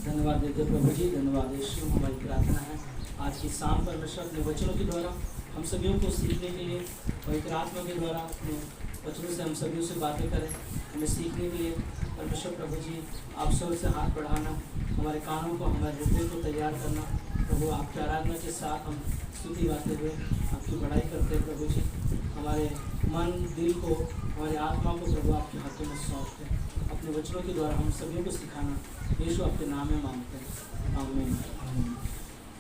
धन्यवाद देते प्रभु जी, धन्यवाद यीशु। हमारी प्रार्थना है आज की शाम परमेश्वर अपने वचनों के द्वारा हम सभी को सीखने के लिए, पवित्र आत्मा के द्वारा अपने वचनों से हम सभी से बातें करें, हमें सीखने के लिए परमेश्वर प्रभु जी आप स्वर से हाथ बढ़ाना, हमारे कानों को, हमारे हृदय को तैयार करना। प्रभु आपकी आराधना के साथ हम स्तुति गाते हुए आपकी बढ़ाई करते हैं प्रभु जी। हमारे मन, दिल को, हमारे आत्मा को प्रभु आपके हाथों में सौंपते हैं। अपने वचनों के द्वारा हम सभी को सिखाना यीशु आपके नाम में मांगते हैं, आमीन।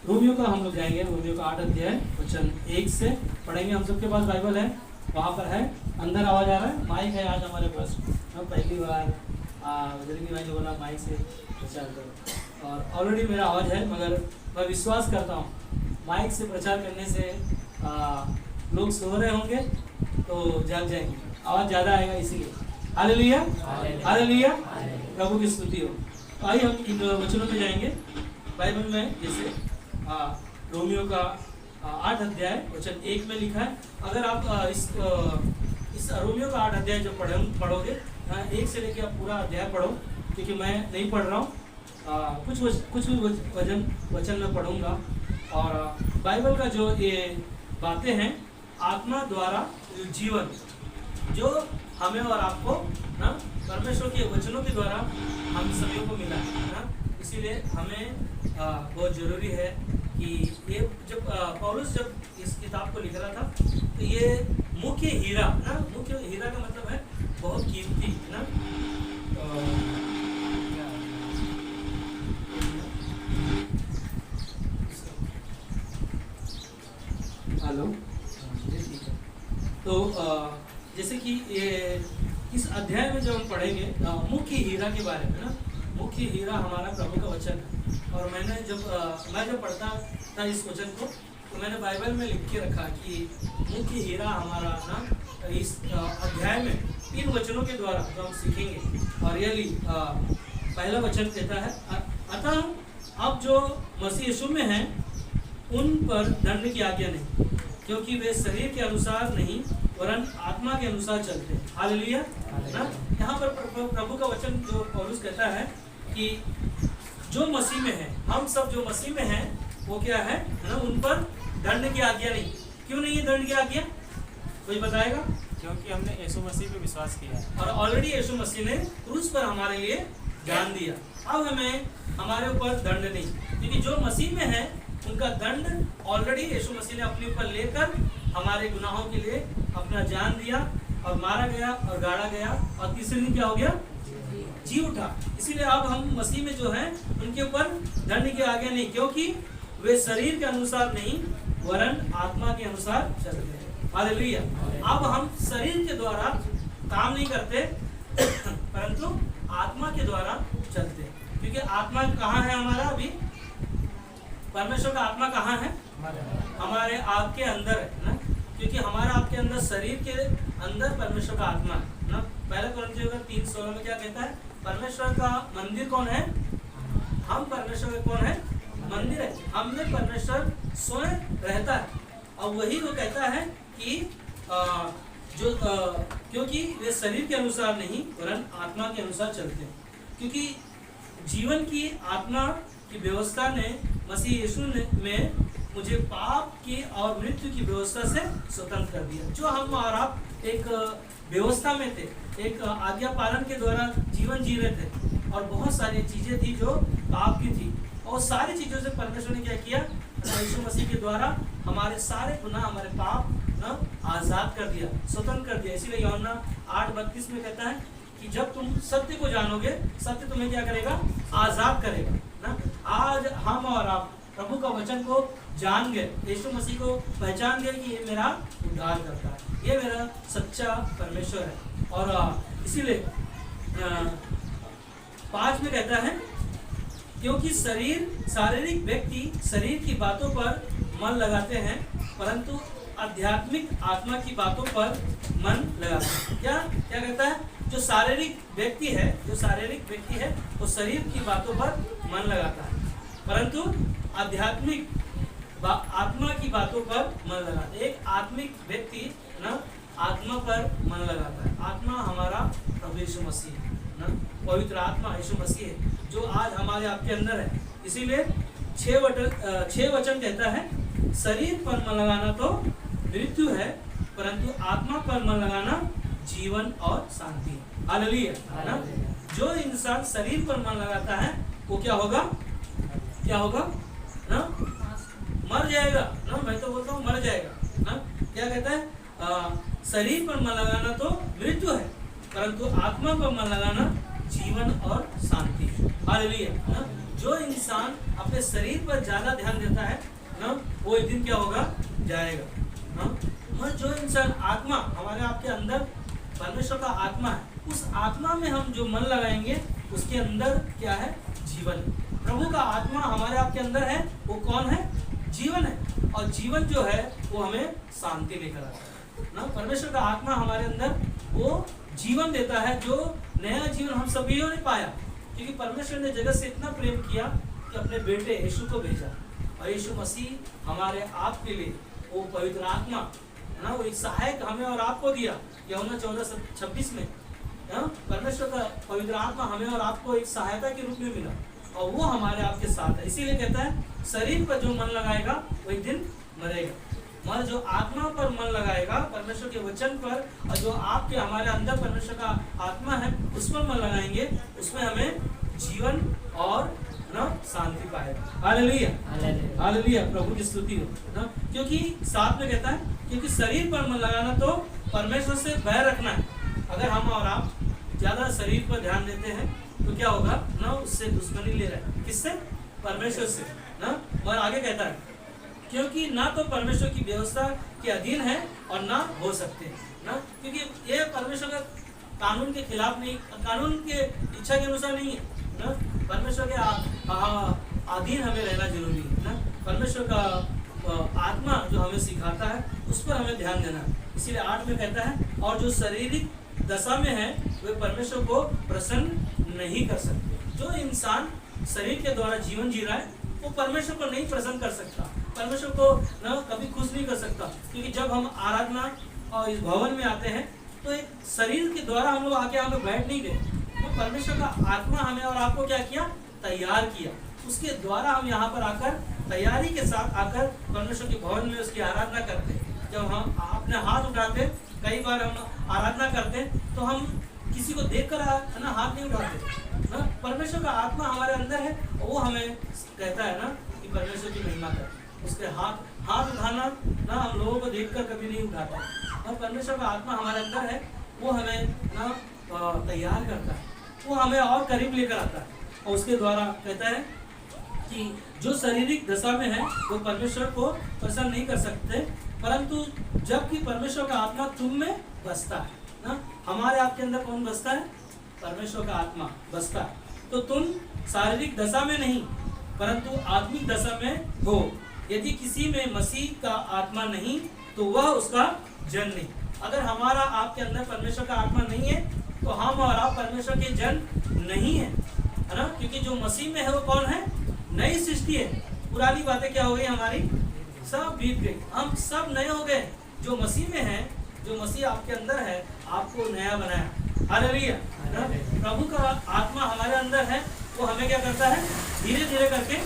रोमियो का हम लोग जाएंगे, रोमियो का 8 अध्याय वचन 1 से पढ़ेंगे। हम सबके पास बाइबल है, वहाँ पर है। अंदर आवाज़ आ रहा है, माइक है आज हमारे पास। हम पहली बार बजरंगी भाई ने बोला माइक से प्रचार करो, और ऑलरेडी मेरा आवाज़ है, मगर मैं विश्वास करता हूँ माइक से प्रचार करने से लोग सो रहे होंगे तो जाग जाएंगे, आवाज़ ज़्यादा आएगा इसीलिए। हालेलुया, हालेलुया, प्रभु की स्तुति हो। तो आइए हम इन वचनों में जाएंगे। बाइबल में जैसे रोमियो का 8 अध्याय वचन 1 में लिखा है। अगर आप इस रोमियो का 8 अध्याय जो पढ़ोगे 1 से लेकर आप पूरा अध्याय पढ़ो, क्योंकि मैं नहीं पढ़ रहा हूँ, कुछ भी वचन मैं पढ़ूंगा। और बाइबल का जो ये बातें हैं, आत्मा द्वारा जीवन जो हमें और आपको ना परमेश्वर के वचनों के द्वारा हम सभी को मिला है ना, इसीलिए हमें बहुत ज़रूरी है कि ये जब पौलुस जब इस किताब को लिख रहा था तो ये मुख्य हीरा ना, मुख्य हीरा का मतलब है बहुत कीमती ना। हेलो, ठीक है। तो जैसे कि ये इस अध्याय में जो हम पढ़ेंगे मुख्य हीरा के बारे में ना, मुख्य हीरा हमारा प्रभु का वचन है। और मैं जब पढ़ता था इस वचन को तो मैंने बाइबल में लिख के रखा कि मुख्य हीरा हमारा ना इस अध्याय में 3 वचनों के द्वारा जो हम सीखेंगे। और रियली पहला वचन कहता है, अतः अब जो मसीह यीशु में हैं उन पर दंड की आज्ञा नहीं, क्योंकि वे शरीर के अनुसार नहीं वरन आत्मा के अनुसार चलते हैं। हालेलुया ना। यहाँ पर प्रभु का वचन जो पौलुस कहता है कि जो मसीह में है, हम सब जो मसीह में हैं वो क्या है ना, उन पर दंड की आज्ञा नहीं। क्यों नहीं है दंड की आज्ञा, कोई बताएगा? क्योंकि हमने यीशु मसीह पे विश्वास किया है और ऑलरेडी यीशु मसीह ने क्रूस पर हमारे लिए जान दिया। अब हमें हमारे ऊपर दंड नहीं, क्योंकि जो मसीह में है उनका दंड ऑलरेडी यीशु मसीह ने अपने ऊपर लेकर हमारे गुनाहों के लिए अपना जान दिया और मारा गया और गाड़ा गया, और तीसरे दिन क्या हो गया, जी उठा। इसीलिए अब हम मसीह में जो हैं उनके ऊपर दंड के आगे नहीं, क्योंकि वे शरीर के अनुसार नहीं वरन आत्मा के अनुसार चलते हैं। हालेलुया। अब हम शरीर के द्वारा काम नहीं करते परंतु आत्मा के द्वारा चलते हैं, क्योंकि आत्मा कहाँ है हमारा? अभी परमेश्वर का आत्मा कहाँ है? हमारे आपके अंदर है ना, क्योंकि हमारा आपके अंदर, शरीर के अंदर परमेश्वर का आत्मा है ना। पहला कोरिन्थियों 3:16 में क्या कहता है? परमेश्वर का मंदिर कौन है? हम परमेश्वर का कौन है? मंदिर है। हमने परमेश्वर स्वयं रहता है। और वही वो कहता है कि क्योंकि वे शरीर के अनुसार नहीं वरन आत्मा के अनुसार चलते हैं, क्योंकि जीवन की आत्मा की व्यवस्था ने मसीह यीशु में मुझे पाप की और मृत्यु की व्यवस्था से स्वतंत्र कर दिया। जो हम और आप एक व्यवस्था में थे, एक आज्ञा पालन के द्वारा जीवन जी रहे थे, और बहुत सारी चीजें थी जो पाप की थी, और सारी चीजों से परमेश्वर ने क्या किया? यीशु मसीह के द्वारा हमारे सारे गुनाह, हमारे पाप ना आजाद कर दिया, स्वतंत्र कर दिया। इसीलिए यूहन्ना 8:32 में कहता है कि जब तुम सत्य को जानोगे, सत्य तुम्हें क्या करेगा? आजाद करेगा ना। आज हम और आप प्रभु का वचन को जान गए, यीशु मसीह को पहचान गए कि ये मेरा उद्धार करता है, ये मेरा सच्चा परमेश्वर है। और इसीलिए 5 में कहता है, क्योंकि शारीरिक व्यक्ति शरीर की बातों पर मन लगाते हैं, परंतु आध्यात्मिक आत्मा की बातों पर मन लगाते हैं। क्या कहता है? जो शारीरिक व्यक्ति है वो शरीर की बातों पर मन लगाता है, परंतु आध्यात्मिक आत्मा की बातों पर मन लगाता है। एक आत्मिक व्यक्ति ना आत्मा पर मन लगाता है। आत्मा हमारा प्रभु यीशु मसीह है ना, पवित्र आत्मा यीशु मसीह है। जो आज हमारे आपके अंदर है। इसीलिए 6 वचन कहता है, शरीर पर मन लगाना तो मृत्यु है, परंतु आत्मा पर मन लगाना जीवन और शांति है। हालेलुया, है ना। जो इंसान शरीर पर मन लगाता है वो क्या होगा, क्या होगा ना, मर जाएगा ना। मैं तो बोलता हूँ मर जाएगा ना। क्या कहता है, शरीर पर मन लगाना तो मृत्यु है, परंतु आत्मा पर मन लगाना जीवन और शांति है। हालेलुया, ना। जो इंसान अपने शरीर पर ज्यादा ध्यान देता है ना, वो एक दिन क्या होगा, जाएगा ना। और जो इंसान आत्मा, हमारे आपके अंदर परमेश्वर का आत्मा है, उस आत्मा में हम जो मन लगाएंगे उसके अंदर क्या है, जीवन। प्रभु का आत्मा हमारे आपके अंदर है, वो कौन है, जीवन है। और जीवन जो है वो हमें शांति लेकर आता है ना। परमेश्वर का आत्मा हमारे अंदर वो जीवन देता है, जो नया जीवन हम सभी ने पाया, क्योंकि परमेश्वर ने जगत से इतना प्रेम किया कि अपने बेटे यीशु को भेजा। और यीशु मसीह हमारे आप के लिए वो पवित्र आत्मा है ना, वो एक सहायक हमें और आपको दिया। यूहन्ना 14:26 में परमेश्वर का पवित्र आत्मा हमें और आपको एक सहायता के रूप में मिला, और वो हमारे आपके साथ है। इसीलिए कहता है, शरीर पर जो मन लगाएगा वो एक दिन मरेगा, मगर जो आत्मा पर मन लगाएगा, परमेश्वर के वचन पर, और जो आपके हमारे अंदर परमेश्वर का आत्मा है उस पर मन लगाएंगे, उसमें हमें जीवन और ना शांति पाएगा। हालेलुया, हालेलुया, प्रभु की स्तुति हो ना। क्योंकि साथ में कहता है, क्योंकि शरीर पर मन लगाना तो परमेश्वर से बैर रखना है। अगर हम और आप ज्यादा शरीर पर ध्यान देते हैं तो क्या होगा ना, उससे दुश्मनी ले रहे हैं। किससे, परमेश्वर से ना। और आगे कहता है, क्योंकि ना तो परमेश्वर की व्यवस्था के अधीन है और ना हो सकते हैं ना, क्योंकि ये परमेश्वर का कानून के खिलाफ नहीं, कानून के इच्छा के अनुसार नहीं है ना। परमेश्वर के अधीन हमें रहना जरूरी है ना। परमेश्वर का आत्मा जो हमें सिखाता है उस पर हमें ध्यान देना है। इसीलिए 8 में कहता है, और जो शारीरिक दशा में है वे परमेश्वर को प्रसन्न नहीं कर सकते। जो इंसान शरीर के द्वारा जीवन जी रहा है वो परमेश्वर को नहीं प्रसन्न कर सकता, परमेश्वर को ना कभी खुश नहीं कर सकता। क्योंकि जब हम आराधना और इस भवन में आते हैं तो एक शरीर के द्वारा हम लोग आके यहाँ पे बैठ नहीं गए, तो परमेश्वर का आत्मा हमें और आपको क्या किया, तैयार किया। उसके द्वारा हम यहाँ पर आकर तैयारी के साथ आकर परमेश्वर के भवन में उसकी आराधना करते हैं। जब हम अपने हाथ उठाते, कई बार हम आराधना करते तो हम किसी को देखकर है ना हाथ नहीं उठाते ना। परमेश्वर का आत्मा हमारे अंदर है, वो हमें कहता है ना कि परमेश्वर की महिमा कर। उसके हाथ उठाना ना हम लोगों को देखकर कभी नहीं उठाता, और परमेश्वर का आत्मा हमारे अंदर है, वो हमें ना तैयार करता है, वो हमें और करीब लेकर आता है। और उसके द्वारा कहता है कि जो शारीरिक दशा में है वो परमेश्वर को प्रसन्न नहीं कर सकते, परंतु जबकि परमेश्वर का आत्मा तुम में बसता है ना। हमारे आपके अंदर कौन बसता है, परमेश्वर का आत्मा बसता है। तो तुम शारीरिक दशा में नहीं परंतु आत्मिक दशा में हो। यदि किसी में मसीह का आत्मा नहीं तो वह उसका जन नहीं। अगर हमारा आपके अंदर परमेश्वर का आत्मा नहीं है तो हम और आप परमेश्वर के जन नहीं है ना। क्योंकि जो मसीह में है वो कौन है, नई सृष्टि है। पुरानी बातें क्या हो गई हमारी, सब बीत गई, हम सब नए हो गए। जो मसीह में है, जो मसीह आपके अंदर है, आपको नया बनाया। हालेलुया, प्रभु का आत्मा हमारे अंदर है, वो हमें क्या करता है, धीरे धीरे करके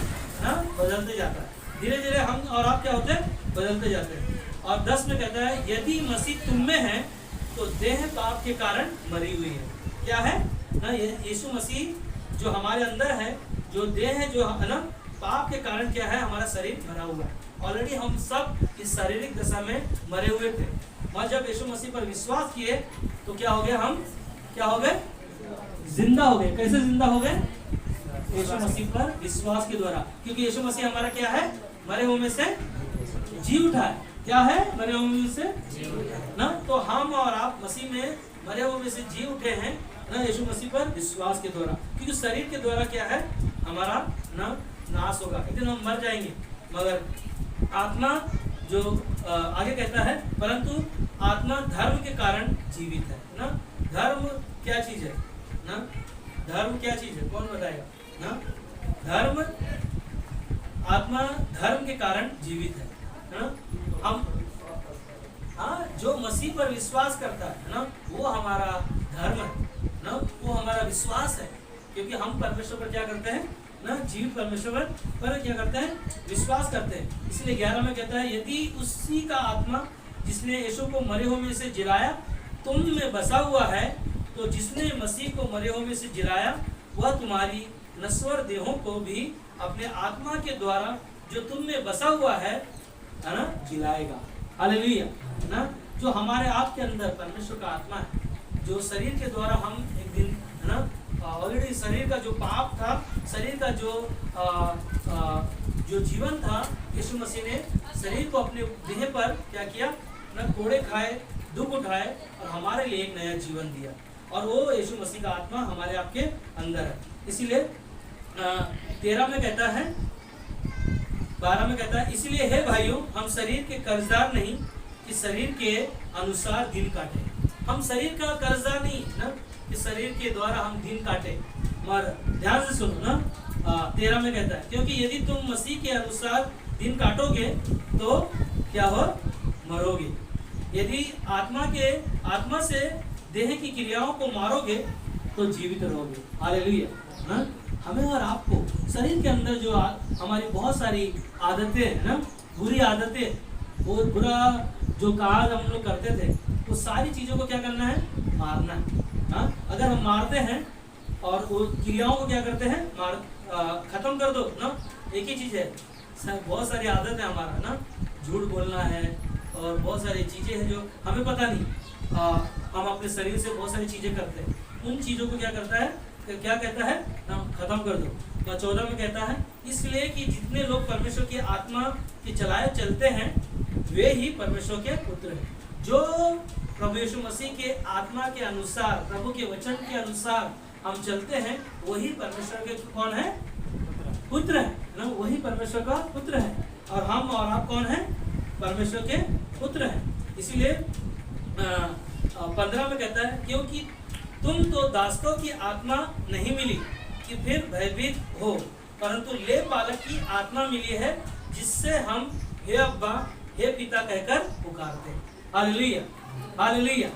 ना बदलते जाता है। धीरे धीरे हम और आप क्या होते हैं, बदलते जाते हैं। और 10 में कहता है, यदि मसीह तुम में है तो देह पाप के कारण मरी हुई है। क्या है ना, यीशु मसीह जो हमारे अंदर है, जो देह है, जो है ना, पाप के कारण क्या है, हमारा शरीर मरा हुआ है। ऑलरेडी हम सब इस शारीरिक दशा में मरे हुए थे, और जब यीशु मसीह पर विश्वास किए तो क्या हो गया, हम क्या हो गए, जिंदा हो गए। कैसे जिंदा हो गए, यीशु मसीह पर विश्वास के द्वारा। क्योंकि यीशु मसीह हमारा क्या है, मरे हुए में से जी उठा है। क्या है, मरे हुए में से ना। तो हम और आप मसीह में मरे हुए में से जी उठे हैं ना, यीशु मसीह पर विश्वास के द्वारा। क्योंकि शरीर के द्वारा क्या है, हमारा ना नाश होगा, एक दिन हम मर जाएंगे। मगर आत्मा जो आगे कहता है, परंतु आत्मा धर्म के कारण जीवित है ना। धर्म क्या चीज है ना, धर्म क्या चीज है, कौन बताएगा ना। धर्म, आत्मा धर्म के कारण जीवित है ना। हम जो मसीह पर विश्वास करता है ना, वो हमारा धर्म है ना, वो हमारा विश्वास है क्योंकि हम परमेश्वर पर क्या करते हैं ना, जीवित परमेश्वर पर क्या करते हैं, विश्वास करते हैं। इसलिए 11 में कहता है, यदि उसी का आत्मा जिसने यीशु को मरे हुए में से जिलाया तुम में बसा हुआ है, तो जिसने मसीह को मरे हुए में से जिलाया वह तुम्हारी नश्वर देहों को भी अपने आत्मा के द्वारा जो तुम में बसा हुआ है ना, जिलाएगा। हालेलुया। ना, जो हमारे आप के अंदर परमेश्वर का आत्मा है, जो शरीर के द्वारा हम एक दिन है ना, ऑलरेडी शरीर का जो पाप था, शरीर का जो जीवन था, यीशु मसीह ने शरीर को अपने देह पर क्या किया ना, कोड़े खाए, दुख उठाए और हमारे लिए एक नया जीवन दिया। और वो यीशु मसीह का आत्मा हमारे आपके अंदर है। इसीलिए 13 में कहता है, 12 में कहता है, इसलिए हे भाइयों हम शरीर के कर्जदार नहीं कि शरीर के अनुसार दिन काटे। हम शरीर का कर्जदार नहीं ना कि शरीर के द्वारा हम दिन काटे। मगर ध्यान से सुनो ना, 13 में कहता है, क्योंकि यदि तुम मसीह के अनुसार दिन काटोगे तो क्या हो, मरोगे। यदि आत्मा से देह की क्रियाओं को मारोगे तो जीवित रहोगे। हालेलुया। ना, हमें और आपको शरीर के अंदर जो हमारी बहुत सारी आदतें हैं ना, बुरी आदतें, वो बुरा जो काज हम लोग करते थे, वो सारी चीज़ों को क्या करना है, मारना है। हाँ, अगर हम मारते हैं और वो क्रियाओं को क्या करते हैं, खत्म कर दो ना। एक ही चीज़ है, बहुत सारी आदत है हमारा ना, झूठ बोलना है और बहुत सारी चीज़ें हैं जो हमें पता नहीं, हम अपने शरीर से बहुत सारी चीज़ें करते हैं। उन चीज़ों को क्या करता है, क्या कहता है ना, खत्म कर दो। तो 14 में कहता है, इसलिए कि जितने लोग परमेश्वर की आत्मा के चलाए चलते हैं वे ही परमेश्वर के पुत्र हैं। जो प्रभु यीशु मसीह के आत्मा के अनुसार, प्रभु के वचन के अनुसार हम चलते हैं, वही परमेश्वर के कौन है, पुत्र है ना, वही परमेश्वर का पुत्र है। और हम और आप कौन है, परमेश्वर के पुत्र हैं। इसीलिए 15 में कहता है, क्योंकि तुम तो दासों की आत्मा नहीं मिली कि फिर भयभीत हो, परंतु ले पालक की आत्मा मिली है, जिससे हम हे अब्बा हे पिता कहकर पुकारते हैं। Hallelujah, hallelujah.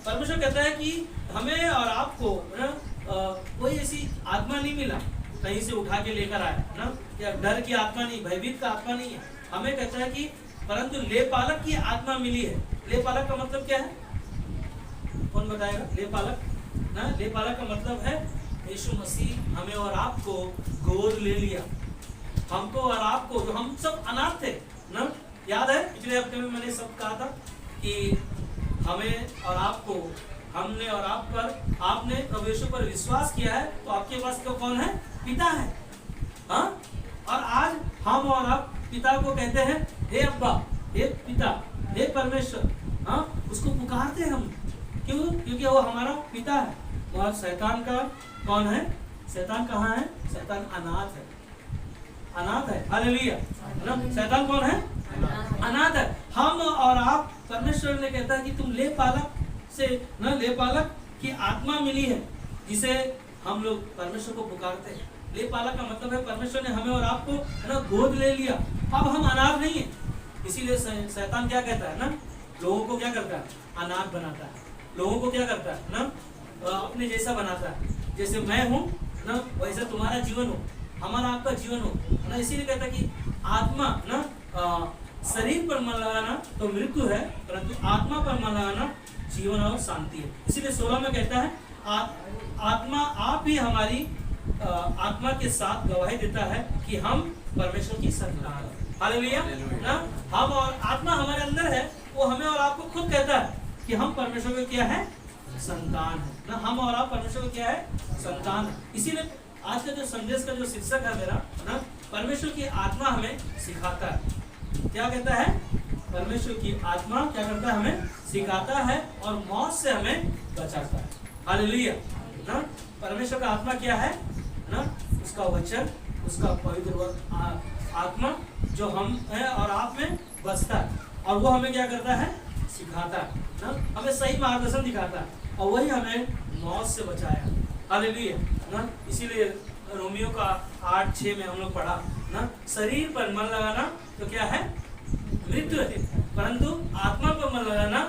परमेश्वर कहता है कि हमें और आपको ना कोई ऐसी आत्मा नहीं मिला कहीं से उठा के लेकर आया ना, या डर की आत्मा नहीं, भयभीत का आत्मा नहीं है। हमें कहता है कि परंतु ले पालक की आत्मा मिली है। ले पालक का मतलब क्या है, कौन बताएगा? ले पालक ना, ले पालक का मतलब है यीशु मसीह हमें और आपको गोद ले लिया। हमको और आपको, जो हम सब अनाथ थे ना, याद है पिछले हफ्ते में मैंने सब कहा था कि हमें और आपको, हमने और आप पर, आपने प्रभु यीशु पर विश्वास किया है तो आपके पास तो कौन है, पिता है। हाँ, और आज हम और आप पिता को कहते हैं हे अब्बा, हे पिता, हे परमेश्वर। हाँ, उसको पुकारते हैं हम। क्यों? क्योंकि वो हमारा पिता है। और शैतान का कौन है, शैतान कहाँ है? शैतान अनाथ है, अनाथ है। हालेलुया। शैतान कौन है? अनाथ है। हम और आप, परमेश्वर ने कहता है कि तुम ले पालक से ना, ले पालक की आत्मा मिली है, जिसे हम लोग परमेश्वर को पुकारते हैं। ले पालक का मतलब है परमेश्वर ने हमें और आपको ना गोद ले लिया। अब हम अनाथ नहीं है। इसीलिए शैतान क्या कहता है ना, लोगों को क्या करता है, अनाथ बनाता है। लोगों को क्या करता है ना, अपने जैसा बनाता है। जैसे मैं हूँ ना, वैसा तुम्हारा जीवन हो, हमारा आपका जीवन हो ना। इसीलिए कहता है कि आत्मा ना, शरीर पर मन लगाना तो मृत्यु है, परंतु आत्मा पर मन लगाना जीवन और शांति है। इसीलिए 16 में कहता है, आत्मा आप ही हमारी आत्मा के साथ गवाही देता है कि हम परमेश्वर की संतान हैं। हालेलुया ना। हम और आत्मा हमारे अंदर है, वो हमें और आपको खुद कहता है कि हम परमेश्वर के क्या है, संतान है ना। हम और आप परमेश्वर के क्या है, संतान है। इसीलिए आज का जो संदेश का जो शीर्षक है मेरा ना, परमेश्वर की आत्मा हमें सिखाता है। क्या कहता है? परमेश्वर की आत्मा क्या करता है, हमें सिखाता है और मौत से हमें बचाता है। हालेलुया ना। परमेश्वर का आत्मा क्या है ना, उसका वचन, उसका पवित्र आत्मा जो हम है और आप में बसता है, और वो हमें क्या करता है, सिखाता है ना, हमें सही मार्गदर्शन दिखाता है, और वही हमें मौत से बचाया। हालेलुया ना। इसीलिए रोमियो का 8:6 में हम लोग पढ़ा ना, शरीर पर मन लगाना तो क्या है, मृत्यु है, परंतु आत्मा पर मन लगाना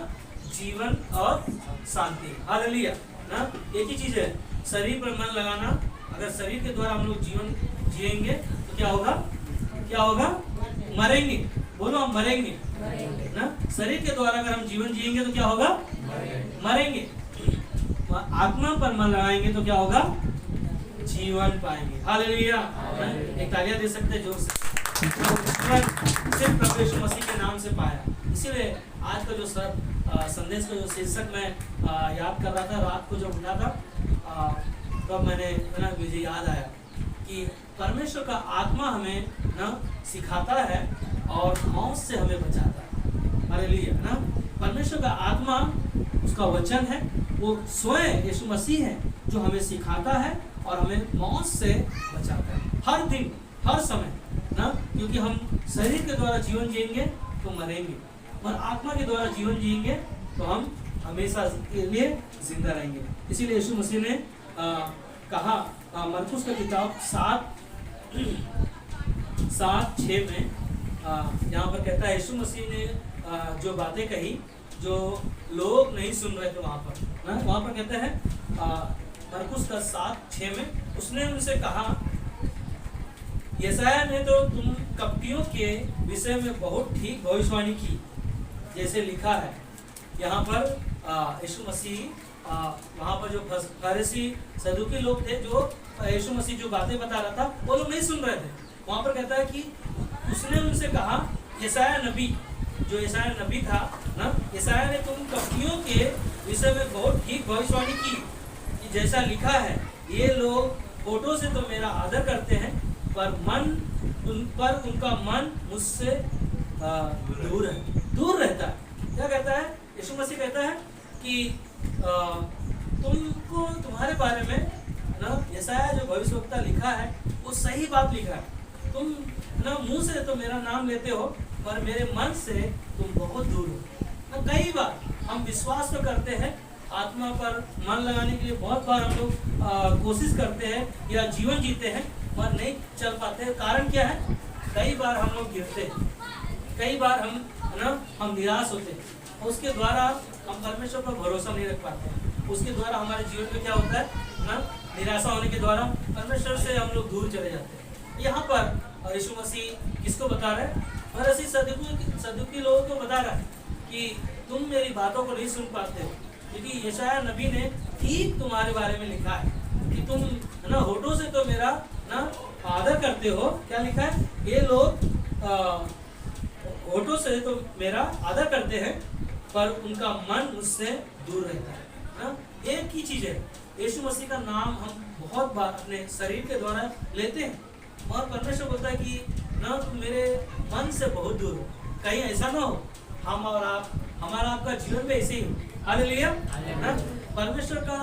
जीवन और शांति। हालेलुया ना। एक ही चीज है, शरीर पर मन लगाना, अगर शरीर के द्वारा हम लोग जीवन जिएंगे तो क्या होगा? क्या होगा? मरेंगे। बोलो, हम मरेंगे ना। शरीर के द्वारा अगर हम जीवन जिएंगे तो क्या होगा? मरेंगे। आत्मा पर मन लगाएंगे तो क्या होगा? जीवन पाएंगे। हालेलुया। एक तालियां दे सकते हैं जोर से। सिर्फ प्रभु यीशु मसीह के नाम से पाया। इसीलिए आज का जो संदेश का जो शीर्षक मैं याद कर रहा था, रात को जब उठा था तब मैंने मुझे याद आया कि परमेश्वर का आत्मा हमें ना सिखाता है और मौत से हमें बचाता है। हालेलुया ना। परमेश्वर का आत्मा, उसका वचन है, वो स्वयं यीशु मसीह है जो हमें सिखाता है और हमें मौत से बचाता है हर दिन, हर समय ना। क्योंकि हम शरीर के द्वारा जीवन जिएंगे तो मरेंगे, और आत्मा के द्वारा जीवन जिएंगे तो हम हमेशा के लिए जिंदा रहेंगे। इसीलिए यीशु मसीह ने कहा, मरकुस का किताब 7:6 में यहाँ पर कहता है, यीशु मसीह ने जो बातें कही जो लोग नहीं सुन रहे थे वहाँ पर कहता है मरकुस का 7:6 में, उसने उनसे कहा, यशायाह ने तो तुम कपटियों के विषय में बहुत ठीक भविष्यवाणी की, जैसे लिखा है। यहाँ पर यीशु मसीह वहाँ पर जो फरीसी सदूकी लोग थे, जो यीशु मसीह जो बातें बता रहा था, वो लोग नहीं सुन रहे थे। वहाँ पर कहता है कि उसने उनसे कहा, यशायाह नबी, जो यशायाह नबी था ना, यशायाह ने तुम कपटियों के विषय में बहुत ठीक भविष्यवाणी की, जैसा लिखा है, ये लोग होठों से तो मेरा आदर करते हैं, पर उनका मन मुझसे दूर रहता है। क्या कहता है यीशु मसीह? कहता है कि तुमको, तुम्हारे बारे में ना यशायाह जो भविष्यवक्ता लिखा है वो सही बात लिखा है। तुम ना मुंह से तो मेरा नाम लेते हो, पर मेरे मन से तुम बहुत दूर हो। ना कई बार हम विश्वास तो करते हैं, आत्मा पर मन लगाने के लिए बहुत बार हम लोग कोशिश करते हैं या जीवन जीते हैं, पर नहीं चल पाते हैं। कारण क्या है? कई बार हम लोग गिरते हैं, कई बार हम निराश होते हैं, उसके द्वारा हम परमेश्वर पर भरोसा नहीं रख पाते हैं। उसके द्वारा हमारे जीवन में क्या होता है ना, निराशा होने के द्वारा परमेश्वर से हम लोग दूर चले जाते हैं। यहाँ पर यीशु मसीह किसको बता रहे हैं? फरीसी सदूकी लोगों को बता रहा है कि तुम मेरी बातों को नहीं सुन पाते हो, क्योंकि यशायाह नबी ने ठीक तुम्हारे बारे में लिखा है कि तुम ना होठों से तो मेरा ना आदर करते हो। क्या लिखा है? ये लोग होठों से तो मेरा आदर करते हैं, पर उनका मन मुझसे दूर रहता है ना। एक ही चीज है, यीशु मसीह का नाम हम बहुत बार अपने शरीर के द्वारा लेते हैं, और परमेश्वर बोलता है कि ना तुम मेरे मन से बहुत दूर हो। कहीं ऐसा ना हो हम और आप, हमारा आपका जीवन में ऐसे ही हो। हालेलुया ना। परमेश्वर का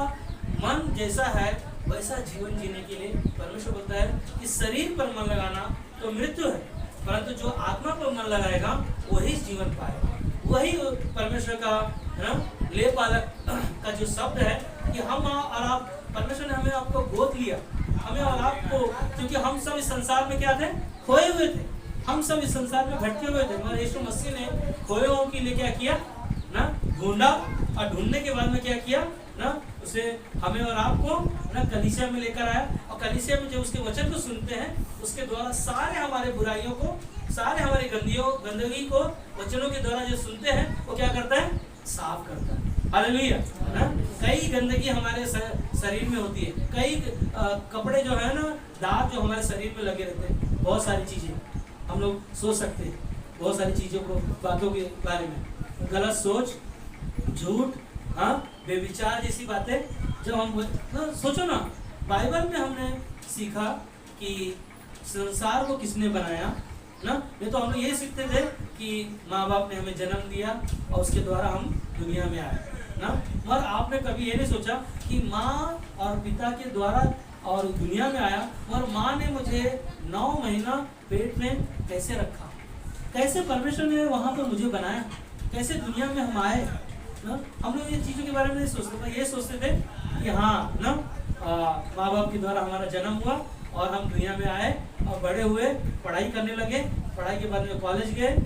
मन जैसा है वैसा जीवन जीने के लिए परमेश्वर बोलता है कि शरीर पर मन लगाना तो मृत्यु है, परंतु जो आत्मा पर मन लगाएगा वही जीवन पाएगा। वही परमेश्वर का ले पालक का जो शब्द है कि हम और आप, परमेश्वर ने हमें आपको गोद लिया, हमें और आपको, क्योंकि हम सब इस संसार में क्या थे? खोए हुए थे। हम सब इस संसार में भटके हुए थे, मगर यीशु मसीह ने खोए हुओं के लिए क्या किया ना, ढूंढा, और ढूंढने के बाद में क्या किया ना, उसे हमें और आपको ना कलीसिया में लेकर आया, और कलीसिया में जो उसके वचन को सुनते हैं उसके द्वारा सारे हमारे बुराइयों को, सारे हमारे गंदगी को वचनों के द्वारा जो सुनते हैं वो क्या करता है? साफ करता है। हालेलुया ना। कई गंदगी हमारे शरीर में होती है, कई कपड़े जो है ना, दाग जो हमारे शरीर में लगे रहते हैं, बहुत सारी चीजें हम लोग सोच सकते हैं, बहुत सारी चीजों को, बातों के बारे में, गलत सोच, झूठ, बेविचार जैसी बातें जब हम सोचो ना, बाइबल में हमने सीखा कि संसार को किसने बनाया ना। ये तो हम लोग ये सीखते थे कि माँ बाप ने हमें जन्म दिया और उसके द्वारा हम दुनिया में आए ना, मगर आपने कभी ये नहीं सोचा कि माँ और पिता के द्वारा और दुनिया में आया, और माँ ने मुझे 9 महीना पेट में कैसे रखा, कैसे परमेश्वर ने वहाँ पर मुझे बनाया, कैसे दुनिया में हम आए ना। हम लोग ये चीज़ों के बारे में नहीं सोचते थे, ये सोचते थे कि हाँ ना, माँ बाप के द्वारा हमारा जन्म हुआ और हम दुनिया में आए और बड़े हुए, पढ़ाई करने लगे, पढ़ाई के बाद में कॉलेज गए,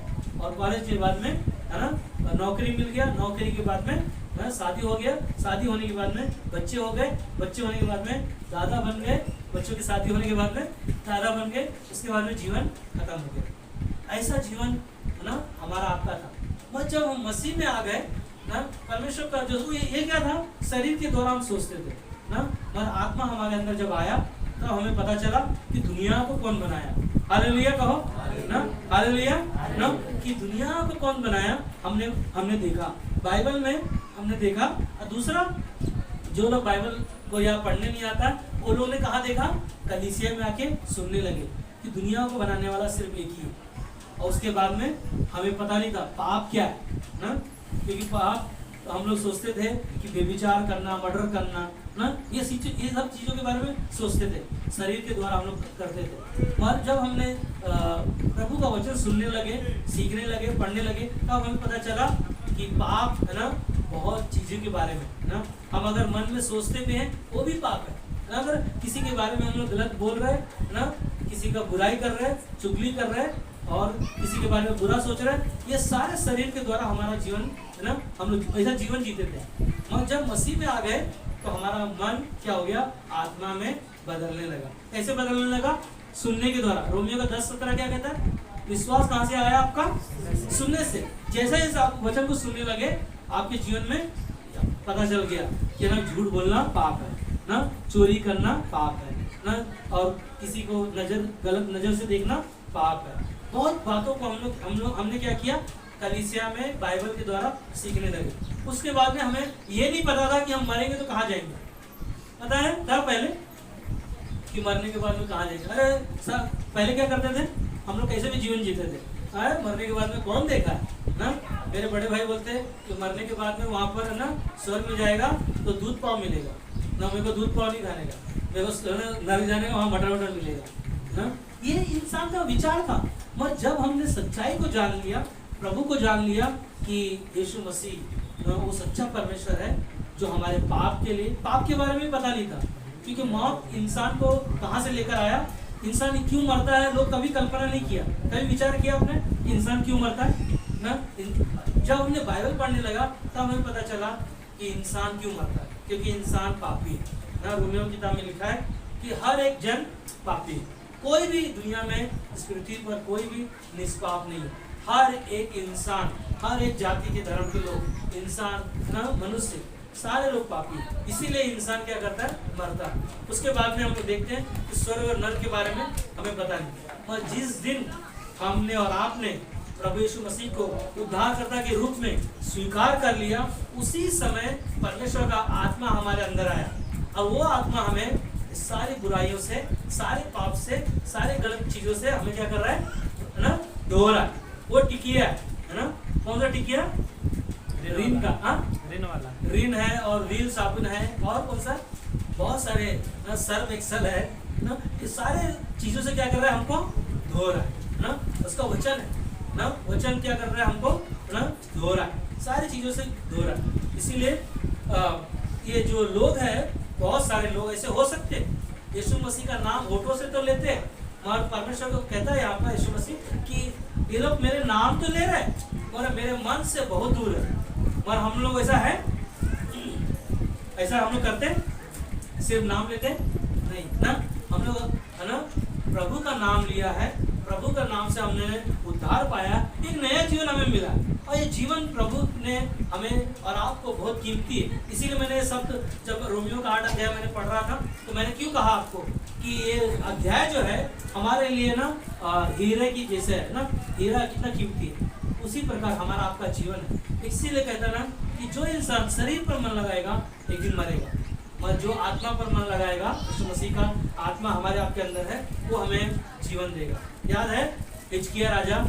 और कॉलेज के बाद में है ना नौकरी मिल गया, नौकरी के बाद में ना, शादी हो गया, शादी होने के बाद में बच्चे हो गए, बच्चे होने के बाद में दादा बन गए, बच्चों की शादी होने के बाद में दादा बन गए, उसके बाद में जीवन खत्म हो गया। ऐसा जीवन है ना हमारा आपका था। बस जब हम मसीह में आ गए ना, परमेश्वर का जो ये क्या था, शरीर के द्वारा हम सोचते थे ना, पर आत्मा हमारे अंदर जब आया तो हमें पता चला कि दुनिया को कौन बनाया। हालेलुया कहो ना, हालेलुया ना, कि दुनिया को कौन बनाया हमने देखा, बाइबल में हमने देखा। और दूसरा, जो लोग बाइबल को या पढ़ने नहीं आता वो लोगों ने कहाँ देखा, कलीसिया में आके सुनने लगे कि दुनिया को बनाने वाला सिर्फ एक ही है। और उसके बाद में हमें पता नहीं था पाप क्या है ना, क्योंकि पाप तो हम लोग सोचते थे कि व्यभिचार करना, मर्डर करना ना, ये सब चीज़ों के बारे में सोचते थे, शरीर के द्वारा हम लोग करते थे। और जब हमने प्रभु का वचन सुनने लगे, सीखने लगे, पढ़ने लगे, तब हमें पता चला कि पाप है ना बहुत चीज़ों के बारे में ना, हम अगर मन में सोचते भी हैं वो भी पाप है ना। अगर किसी के बारे में हम लोग गलत बोल रहे हैं ना, किसी का बुराई कर रहे हैं, चुगली कर रहे हैं और किसी के बारे में बुरा सोच रहे हैं, ये सारे शरीर के द्वारा हमारा जीवन है ना, हम लोग ऐसा जीवन जीते थे। और जब मसीह में आ गए तो हमारा मन क्या हो गया, आत्मा में बदलने लगा। कैसे बदलने लगा, सुनने के द्वारा। रोमियो का 10:17 क्या कहता है, विश्वास कहाँ से आया आपका, सुनने से। जैसे जैसे आप वचन को सुनने लगे आपके जीवन में पता चल गया कि ना झूठ बोलना पाप है ना, चोरी करना पाप है ना, और किसी को गलत नजर से देखना पाप है। बहुत बातों को हमने क्या किया, कलीसिया में बाइबल के द्वारा सीखने लगे। उसके बाद में हमें ये नहीं पता था कि हम मरेंगे तो कहाँ जाएंगे। पता है था पहले कि मरने के बाद में कहाँ जाएंगे। अरे सर पहले क्या करते थे हम लोग, कैसे भी जीवन जीते थे। अरे मरने के बाद में कौन देखा है ना, मेरे बड़े भाई बोलते हैं कि मरने के बाद में वहाँ पर है ना स्वर्ग में जाएगा तो दूध पाव मिलेगा ना, मेरे को दूध पाव नहीं खाने का, मेरे को नरक जाने का वहाँ मटर वटर मिलेगा ना। ये इंसान का विचार था। मगर जब हमने सच्चाई को जान लिया, प्रभु को जान लिया कि यीशु मसीह वो सच्चा परमेश्वर है जो हमारे पाप के लिए, पाप के बारे में पता नहीं था, क्योंकि मौत इंसान को कहाँ से लेकर आया, इंसान क्यों मरता है, लोग कभी कल्पना नहीं किया, कभी विचार किया आपने इंसान क्यों मरता है ना। जब हमने बाइबल पढ़ने लगा तब हमें पता चला कि इंसान क्यों मरता है, क्योंकि इंसान पापी है ना। रोमियो की किताब में लिखा है कि हर एक जन पापी है, कोई भी दुनिया में इस पृथ्वी पर कोई भी निष्पाप नहीं है। हर एक इंसान, हर एक जाति के धर्म के लोग, इंसान ना, मनुष्य सारे लोग पापी हैं। इसीलिए इंसान क्या करता है, मरता है। उसके बाद में हम लोग देखते हैं कि स्वर्ग और नरक के बारे में हमें पता नहीं। और जिस दिन हमने और आपने प्रभु यीशु मसीह को उद्धारकर्ता के रूप में स्वीकार कर लिया, उसी समय परमेश्वर का आत्मा हमारे अंदर आया और वो आत्मा हमें सारी बुराइयों से, सारे पाप से, सारे गलत चीजों से हमें क्या कर रहा है ना, धो रहा है। वो टिकिया है ना, कौन सा टिकिया, ऋण का, ऋण वाला ऋण है और व्हील साबुन है और कौन सा, बहुत सारे ना, सर्फ एक्सेल है ना, ये सारे चीजों से क्या कर रहा है, हमको धो रहा है ना। उसका वचन है ना, वचन क्या कर रहा है, हमको ना धो रहा है, सारी चीजों से धो रहा है। इसीलिए ये जो लोग हैं, बहुत सारे लोग ऐसे हो सकते हैं, यीशु मसीह का नाम होठों से तो लेते हैं, मगर परमेश्वर को कहता है यहाँ पर यीशु मसीह कि ये लोग मेरे नाम तो ले रहे हैं मगर मेरे मन से बहुत दूर है। मगर हम लोग ऐसा है, ऐसा हम लोग करते हैं, सिर्फ नाम लेते हैं नहीं ना, हम लोग है ना प्रभु का नाम लिया है, प्रभु का नाम से हमने उद्धार पाया, एक नया जीवन हमें मिला और ये जीवन प्रभु ने हमें और आपको बहुत कीमती है। इसीलिए मैंने ये शब्द, जब रोमियो का 8 अध्याय मैंने पढ़ रहा था तो मैंने क्यों कहा आपको कि ये अध्याय जो है हमारे लिए ना हीरे की जैसे है ना, हीरा कितना कीमती है, उसी प्रकार हमारा आपका जीवन है। इसीलिए कहता ना कि जो इंसान शरीर पर मन लगाएगा एक दिन मरेगा, और जो आत्मा पर मन लगाएगा, यीशु मसीह का आत्मा हमारे आपके अंदर है, वो हमें जीवन देगा। याद है हिजकिय्याह राजा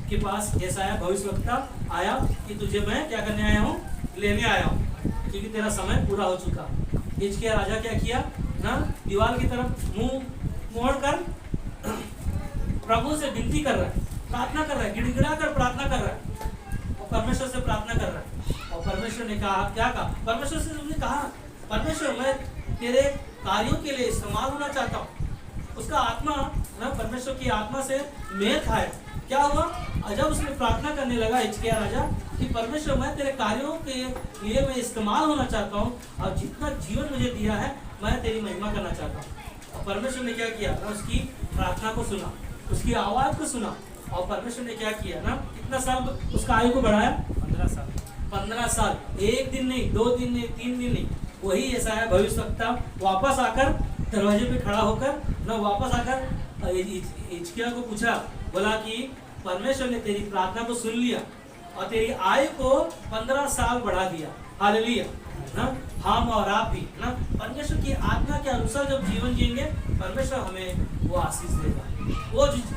के पास यशायाह भविष्यवक्ता आया कि तुझे मैं क्या करने आया हूँ, लेने आया हूँ, क्योंकि तेरा समय पूरा हो चुका। हिजकिय्याह राजा क्या किया ना, दीवार की तरफ मुंह मोड़ कर प्रभु से विनती कर रहा है, प्रार्थना कर रहा है, गिड़गिड़ा कर प्रार्थना कर रहा है और परमेश्वर से प्रार्थना कर रहा है। और परमेश्वर ने कहा, क्या कहा परमेश्वर से, उसने कहा परमेश्वर मैं तेरे कार्यों के लिए इस्तेमाल होना चाहता हूँ। उसका आत्मा ना परमेश्वर की आत्मा से मेल खाया, क्या हुआ, और जब उसने प्रार्थना करने लगा हिजकिय्याह राजा कि परमेश्वर मैं तेरे कार्यों के लिए मैं इस्तेमाल होना चाहता हूँ और जितना जीवन मुझे दिया है मैं तेरी महिमा करना चाहता हूँ। और परमेश्वर ने क्या किया ना, उसकी प्रार्थना को सुना, उसकी आवाज को सुना। और परमेश्वर ने क्या किया ना, कितना साल उसका आयु को बढ़ाया? 15 साल। 15 साल, 1 दिन नहीं, 2 दिन नहीं, 3 दिन नहीं। वही यशायाह भविष्यवक्ता वापस आकर दरवाजे पे खड़ा होकर ना, वापस आकर हिजकिय्याह को पूछा, बोला कि परमेश्वर ने तेरी प्रार्थना को सुन लिया और तेरी आयु को 15 साल बढ़ा दिया। हालेलुया ना। हम और आप भी ना परमेश्वर की आज्ञा के अनुसार जब जीवन जिएंगे, परमेश्वर हमें वो आशीष देगा,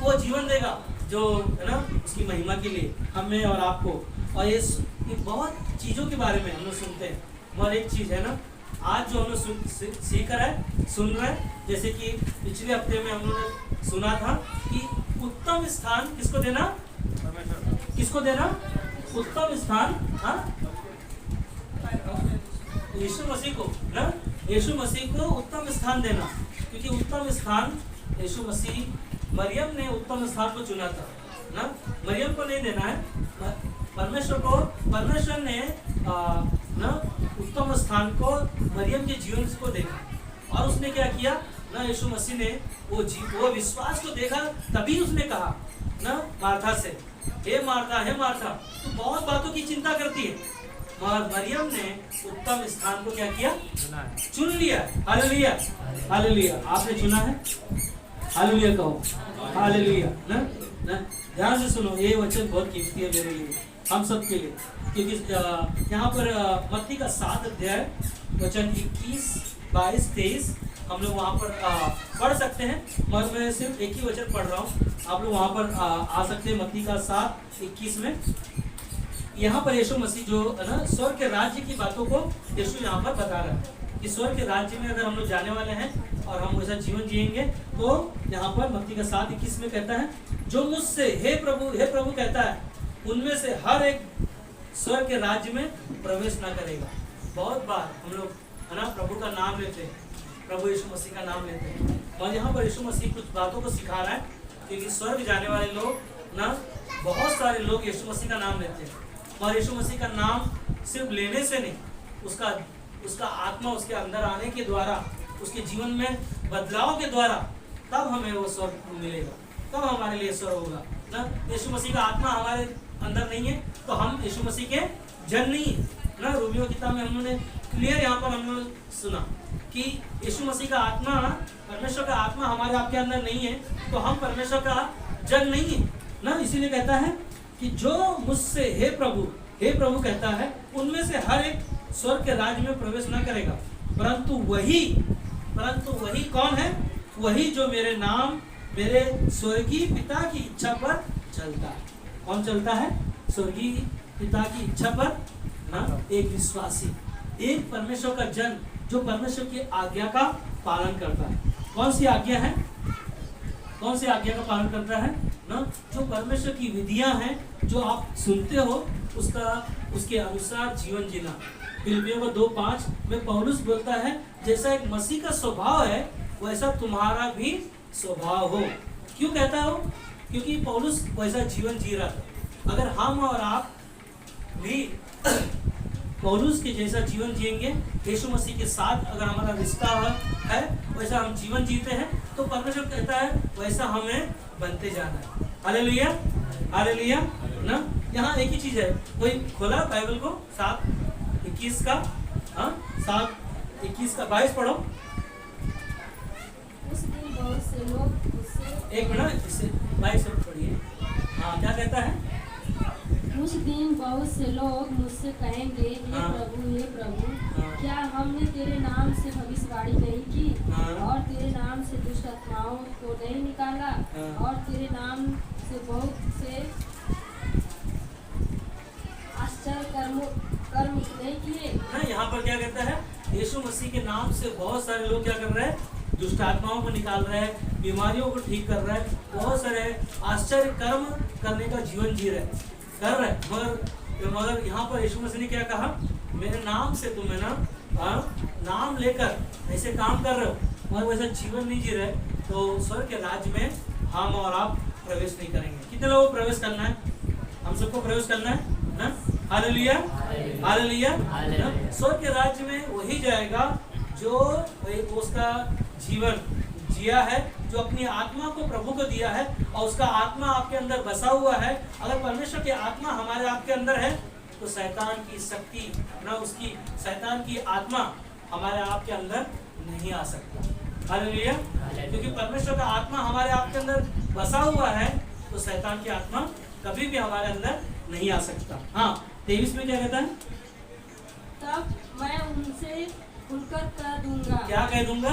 वो जीवन देगा जो है ना उसकी महिमा के लिए हमें और आपको। और ये बहुत चीज़ों के बारे में हम लोग सुनते हैं, मगर एक चीज़ है ना, आज जो हम लोग सीख रहे हैं, सुन रहे हैं, जैसे कि पिछले हफ्ते में हम लोगों ने सुना था कि उत्तम स्थान किसको देना? किसको देना उत्तम स्थान? हाँ, यीशु मसीह को ना, यीशु मसीह को उत्तम स्थान देना, क्योंकि उत्तम स्थान यीशु मसीह, मरियम ने उत्तम स्थान को चुना था ना, मरियम को नहीं देना है, परमेश्वर को। परमेश्वर ने ना उत्तम स्थान को मरियम के जीवन को देखा और उसने क्या किया ना, यीशु मसीह ने वो विश्वास को देखा, तभी उसने कहा ना मार्था से, हे मार्था तू बहुत बातों की चिंता करती है, मगर मरियम ने उत्तम स्थान को क्या किया? चुन लिया। Hallelujah, hallelujah. आपने चुना है? हालेलुया कहो, हालेलुया ना। ध्यान से सुनो, ये वचन बहुत कीमती है मेरे लिए, हम सब के लिए, क्योंकि यहाँ पर मत्ती का 7 अध्याय वचन 21, 22, 23 हम लोग वहाँ पर पढ़ सकते हैं, मगर मैं सिर्फ एक ही वचन पढ़ रहा हूँ, आप लोग वहाँ पर आ सकते हैं। मत्ती का 7:21 में यहाँ पर यीशु मसीह जो है ना स्वर्ग के राज्य की बातों को यीशु यहाँ पर बता रहा है कि स्वर्ग के राज्य में अगर हम लोग जाने वाले हैं और हम वैसा जीवन जिएंगे, तो यहाँ पर मत्ती का 7:21 में कहता है, जो मुझसे हे प्रभु कहता है, उनमें से हर एक स्वर्ग के राज्य में प्रवेश ना करेगा। बहुत बार हम लोग है ना प्रभु का नाम लेते हैं, प्रभु यीशु मसीह का नाम लेते हैं, और यहाँ पर यीशु मसीह कुछ बातों को सिखा रहा है, क्योंकि स्वर्ग जाने वाले लोग ना, बहुत सारे लोग यीशु मसीह का नाम लेते हैं, और यीशु मसीह का नाम सिर्फ लेने से नहीं, उसका आत्मा उसके अंदर आने के द्वारा, उसके जीवन में बदलाव के द्वारा, तब हमें वो स्वर्ग मिलेगा, तब हमारे लिए स्वर्ग होगा ना। यीशु मसीह का आत्मा हमारे अंदर नहीं है तो हम यीशु मसीह के जन नहीं है ना। रोमियो किताब में हमने क्लियर यहाँ पर हमने सुना कि यीशु मसीह का आत्मा, परमेश्वर का आत्मा हमारे आपके अंदर नहीं है तो हम परमेश्वर का जन नहीं है ना। इसीलिए कहता है कि जो मुझसे हे प्रभु कहता है, उनमें से हर एक स्वर्ग के राज्य में प्रवेश न करेगा, परंतु वही कौन है? वही जो मेरे स्वर्गीय पिता की इच्छा पर चलता है। कौन चलता है? स्वर्गीय पिता की इच्छा पर ना, एक विश्वासी, एक परमेश्वर का जन जो परमेश्वर की आज्ञा का पालन करता है। कौन सी आज्ञा है? कौन सी आज्ञा का पालन करता है ना? जो परमेश्वर की विधियां हैं, जो आप सुनते हो, उसके अनुसार जीवन जीना। फिलिपियों को 2:5 में पौलुस बोलता है, जैसा एक मसीह का स्वभाव है वैसा तुम्हारा भी स्वभाव हो। क्यों कहता हो? क्योंकि पौलुस वैसा जीवन जी रहा था। अगर हम और आप भी पौलुस के जैसा जीवन जिएंगे, यीशु मसीह के साथ अगर हमारा रिश्ता है, वैसा हम जीवन जीते हैं, तो परमेश्वर कहता है वैसा हमें बनते जाना है। हालेलुया, हालेलुया ना। यहाँ एक ही चीज है, कोई खोला बाइबल को 7:21 का, 7:21 का 22 पढ़ो। उस दिन बहुत से लोग मुझसे, एक मिनट, इससे 22 पढ़िए। हाँ, क्या कहता है? उस दिन बहुत से लोग मुझसे कहेंगे, हे प्रभु, क्या हमने तेरे नाम से भविष्यवाणी नहीं की, और तेरे नाम से दुष्ट आत्माओं को नहीं निकाला, और तेरे नाम से बहुत से आश्चर्य कर्म नहीं किए? ना, यहाँ पर क्या कहता है? यीशु मसीह के नाम से बहुत सारे लोग क्या कर रहे हैं? दुष्ट आत्माओं को निकाल रहे हैं, बीमारियों को ठीक कर रहे हैं, बहुत सारे आश्चर्य कर्म करने का जीवन जी रहे हैं, कर रहे हैं। मगर यहाँ पर यीशु मसीह ने क्या कहा? मेरे नाम से तुम है ना नाम लेकर ऐसे काम कर रहे हो, मगर वैसा जीवन नहीं जी रहे, तो स्वर्ग के राज्य में हम और आप प्रवेश नहीं करेंगे। कितने लोगों को प्रवेश करना है? सबको प्रवेश करना है ना। Hallelujah hallelujah. स्वर्ग के राज्य में वही जाएगा जो उसका जीवन जिया है, जो अपनी आत्मा को प्रभु को दिया है और उसका आत्मा आपके अंदर बसा हुआ है। अगर परमेश्वर की आत्मा हमारे आपके अंदर है तो शैतान की शक्ति ना, उसकी शैतान की आत्मा हमारे आपके अंदर नहीं आ सकता। हालेलुया। क्योंकि परमेश्वर का आत्मा हमारे आपके अंदर बसा हुआ है तो शैतान की आत्मा कभी भी हमारे अंदर नहीं आ सकता। हाँ 23 में क्या कहता है? तब मैं उनसे खुलकर कह दूंगा। क्या कह दूंगा?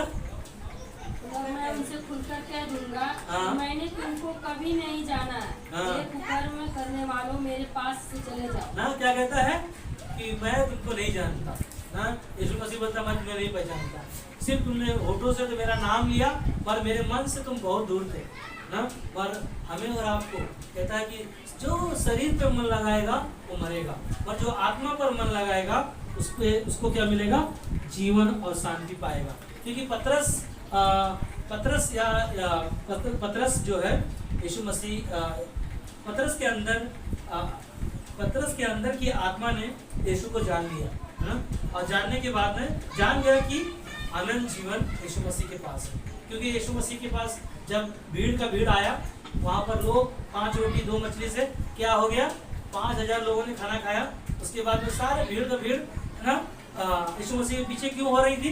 मैं उनसे खुलकर कह दूंगा हाँ। मैंने तुमको कभी नहीं जाना। हाँ। ये कुकर्म करने वालों मेरे पास से चले जाओ। ना क्या कहता है कि मैं तुमको नहीं जानता ना। यीशु मसीह बोलता मैं तुम्हें नहीं पहचानता, सिर्फ तुमने होठों से तो मेरा नाम लिया पर मेरे मन से तुम बहुत दूर थे ना। और हमें और आपको कहता है कि जो शरीर पर मन लगाएगा वो मरेगा, और जो आत्मा पर मन लगाएगा उसको क्या मिलेगा? जीवन और शांति पाएगा। क्योंकि पतरस जो है यीशु मसीह पतरस के अंदर की आत्मा ने यीशु को जान लिया है ना। और जानने के बाद में जान गया कि अनंत जीवन यीशु मसीह के पास है। क्योंकि यीशु मसीह के पास जब भीड़ आया, वहाँ पर लोग 5 रोटी 2 मछली से क्या हो गया? 5000 लोगों ने खाना खाया। उसके बाद में सारे भीड़ है ना यीशु मसीह के पीछे क्यों हो रही थी?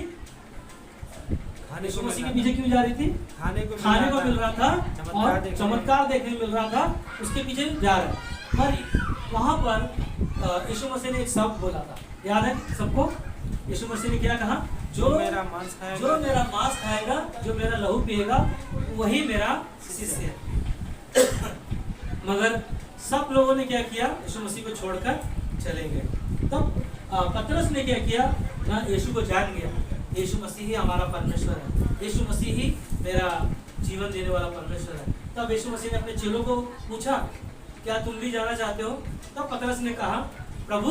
यीशु मसीह के पीछे क्यों जा रही थी? खाने को मिल रहा था और चमत्कार देखने मिल रहा था, उसके पीछे जा रहा है। पर वहाँ पर यीशु मसीह ने एक शब्द बोला था, याद है सबको? यीशु मसीह ने क्या कहा? जो मेरा मांस खाएगा, जो मेरा लहू पिएगा वही मेरा शिष्य है। मगर सब लोगों ने क्या किया? यीशु मसीह को छोड़कर चले गए। तब पतरस ने क्या किया ना? यीशु को जान गया, यीशु मसीह ही हमारा परमेश्वर है, यीशु मसीह ही मेरा जीवन देने वाला परमेश्वर है। तब यीशु मसीह ने अपने चेलों को पूछा, क्या तुम भी जाना चाहते हो? तब पतरस ने कहा, प्रभु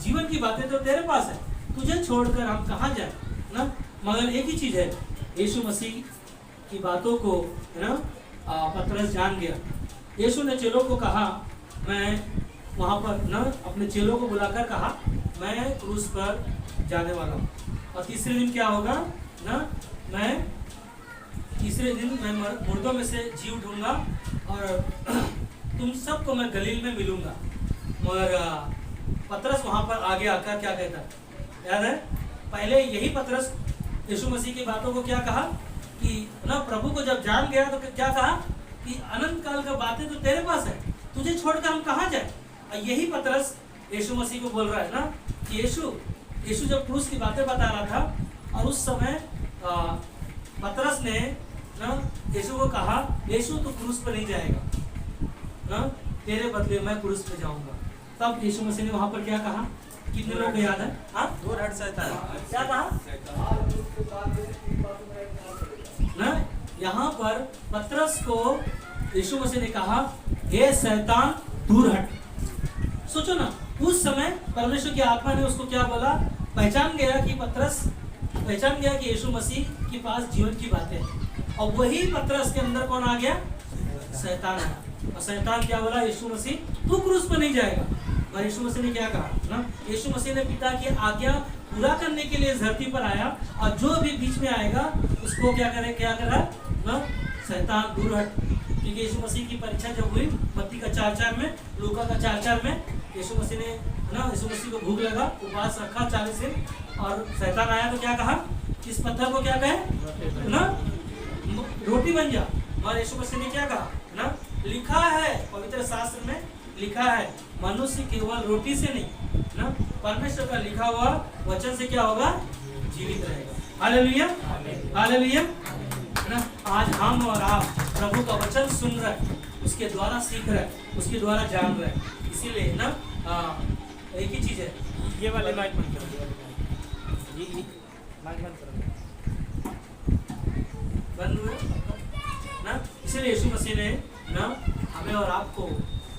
जीवन की बातें तो तेरे पास है, तुझे छोड़कर हम कहाँ जाए ना। मगर एक ही चीज है, यीशु मसीह की बातों को है ना पतरस जान गया। यीशु ने चेलों को कहा, मैं वहाँ पर ना अपने चेलों को बुलाकर कहा, मैं क्रूस पर जाने वाला हूँ और तीसरे दिन क्या होगा ना, मैं तीसरे दिन मैं मुर्दों में से जी उठूंगा और तुम सबको मैं गलील में मिलूंगा। मगर पतरस वहाँ पर आगे आकर क्या कहता है? याद है? पहले यही पतरस यीशु मसीह की बातों को क्या कहा कि ना प्रभु को जब जान गया तो क्या कहा कि अनंत काल का बातें तो तेरे पास है, तुझे छोड़कर हम कहाँ जाए। और यही पतरस यीशु मसीह को बोल रहा है ना कि यीशु जब क्रूस की बातें बता रहा था और उस समय पतरस ने ना यीशु को कहा, यीशु तो क्रूस पर नहीं जाएगा ना, तेरे बदले मैं क्रूस पे जाऊंगा। तब यीशु मसीह ने वहां पर क्या कहा? कितने लोग को याद है? हाँ, दूर हट शैतान। क्या कहा ना? यहाँ पर पतरस को यीशु मसीह ने कहा, हे शैतान दूर हट। सोचो ना, उस समय परमेश्वर की आत्मा ने उसको क्या बोला? पहचान गया कि पतरस पहचान गया कि यीशु मसीह के पास जीवन की बातें हैं। और वही पतरस के अंदर कौन आ गया? शैतान आया। और शैतान क्या बोला? यीशु मसीह तू क्रूस पर नहीं जाएगा। और यीशु मसीह ने क्या कहा ना? यीशु मसीह ने पिता की आज्ञा पूरा करने के लिए धरती पर आया और जो भी बीच में आएगा उसको क्या करा ना? शैतान दूर हट। क्योंकि यीशु मसीह की परीक्षा जब हुई मत्ती का 4:4 में, लूका का 4:4 में, यीशु मसीह ने ना यीशु मसीह को भूख लगा, उपवास रखा 40 दिन और शैतान आया तो क्या कहा? इस पत्थर को क्या कहे ना रोटी बन जा। और यीशु मसीह ने क्या कहा ना? लिखा है पवित्र शास्त्र में, लिखा है मनुष्य केवल रोटी से नहीं ना, परमेश्वर का लिखा हुआ वचन से क्या होगा? जीवित रहेगा। हालेलुया हालेलुया ना। आज हम और आप प्रभु का वचन सुन रहे हैं, उसके द्वारा सीख रहे हैं, उसके द्वारा जान रहे हैं। इसीलिए ना एक ही चीज है, ये वाले माइक बंद करो, ये माइक बंद करो, बंद हुए ना। इसीलिए यीशु मसीह ने ना हमें और आपको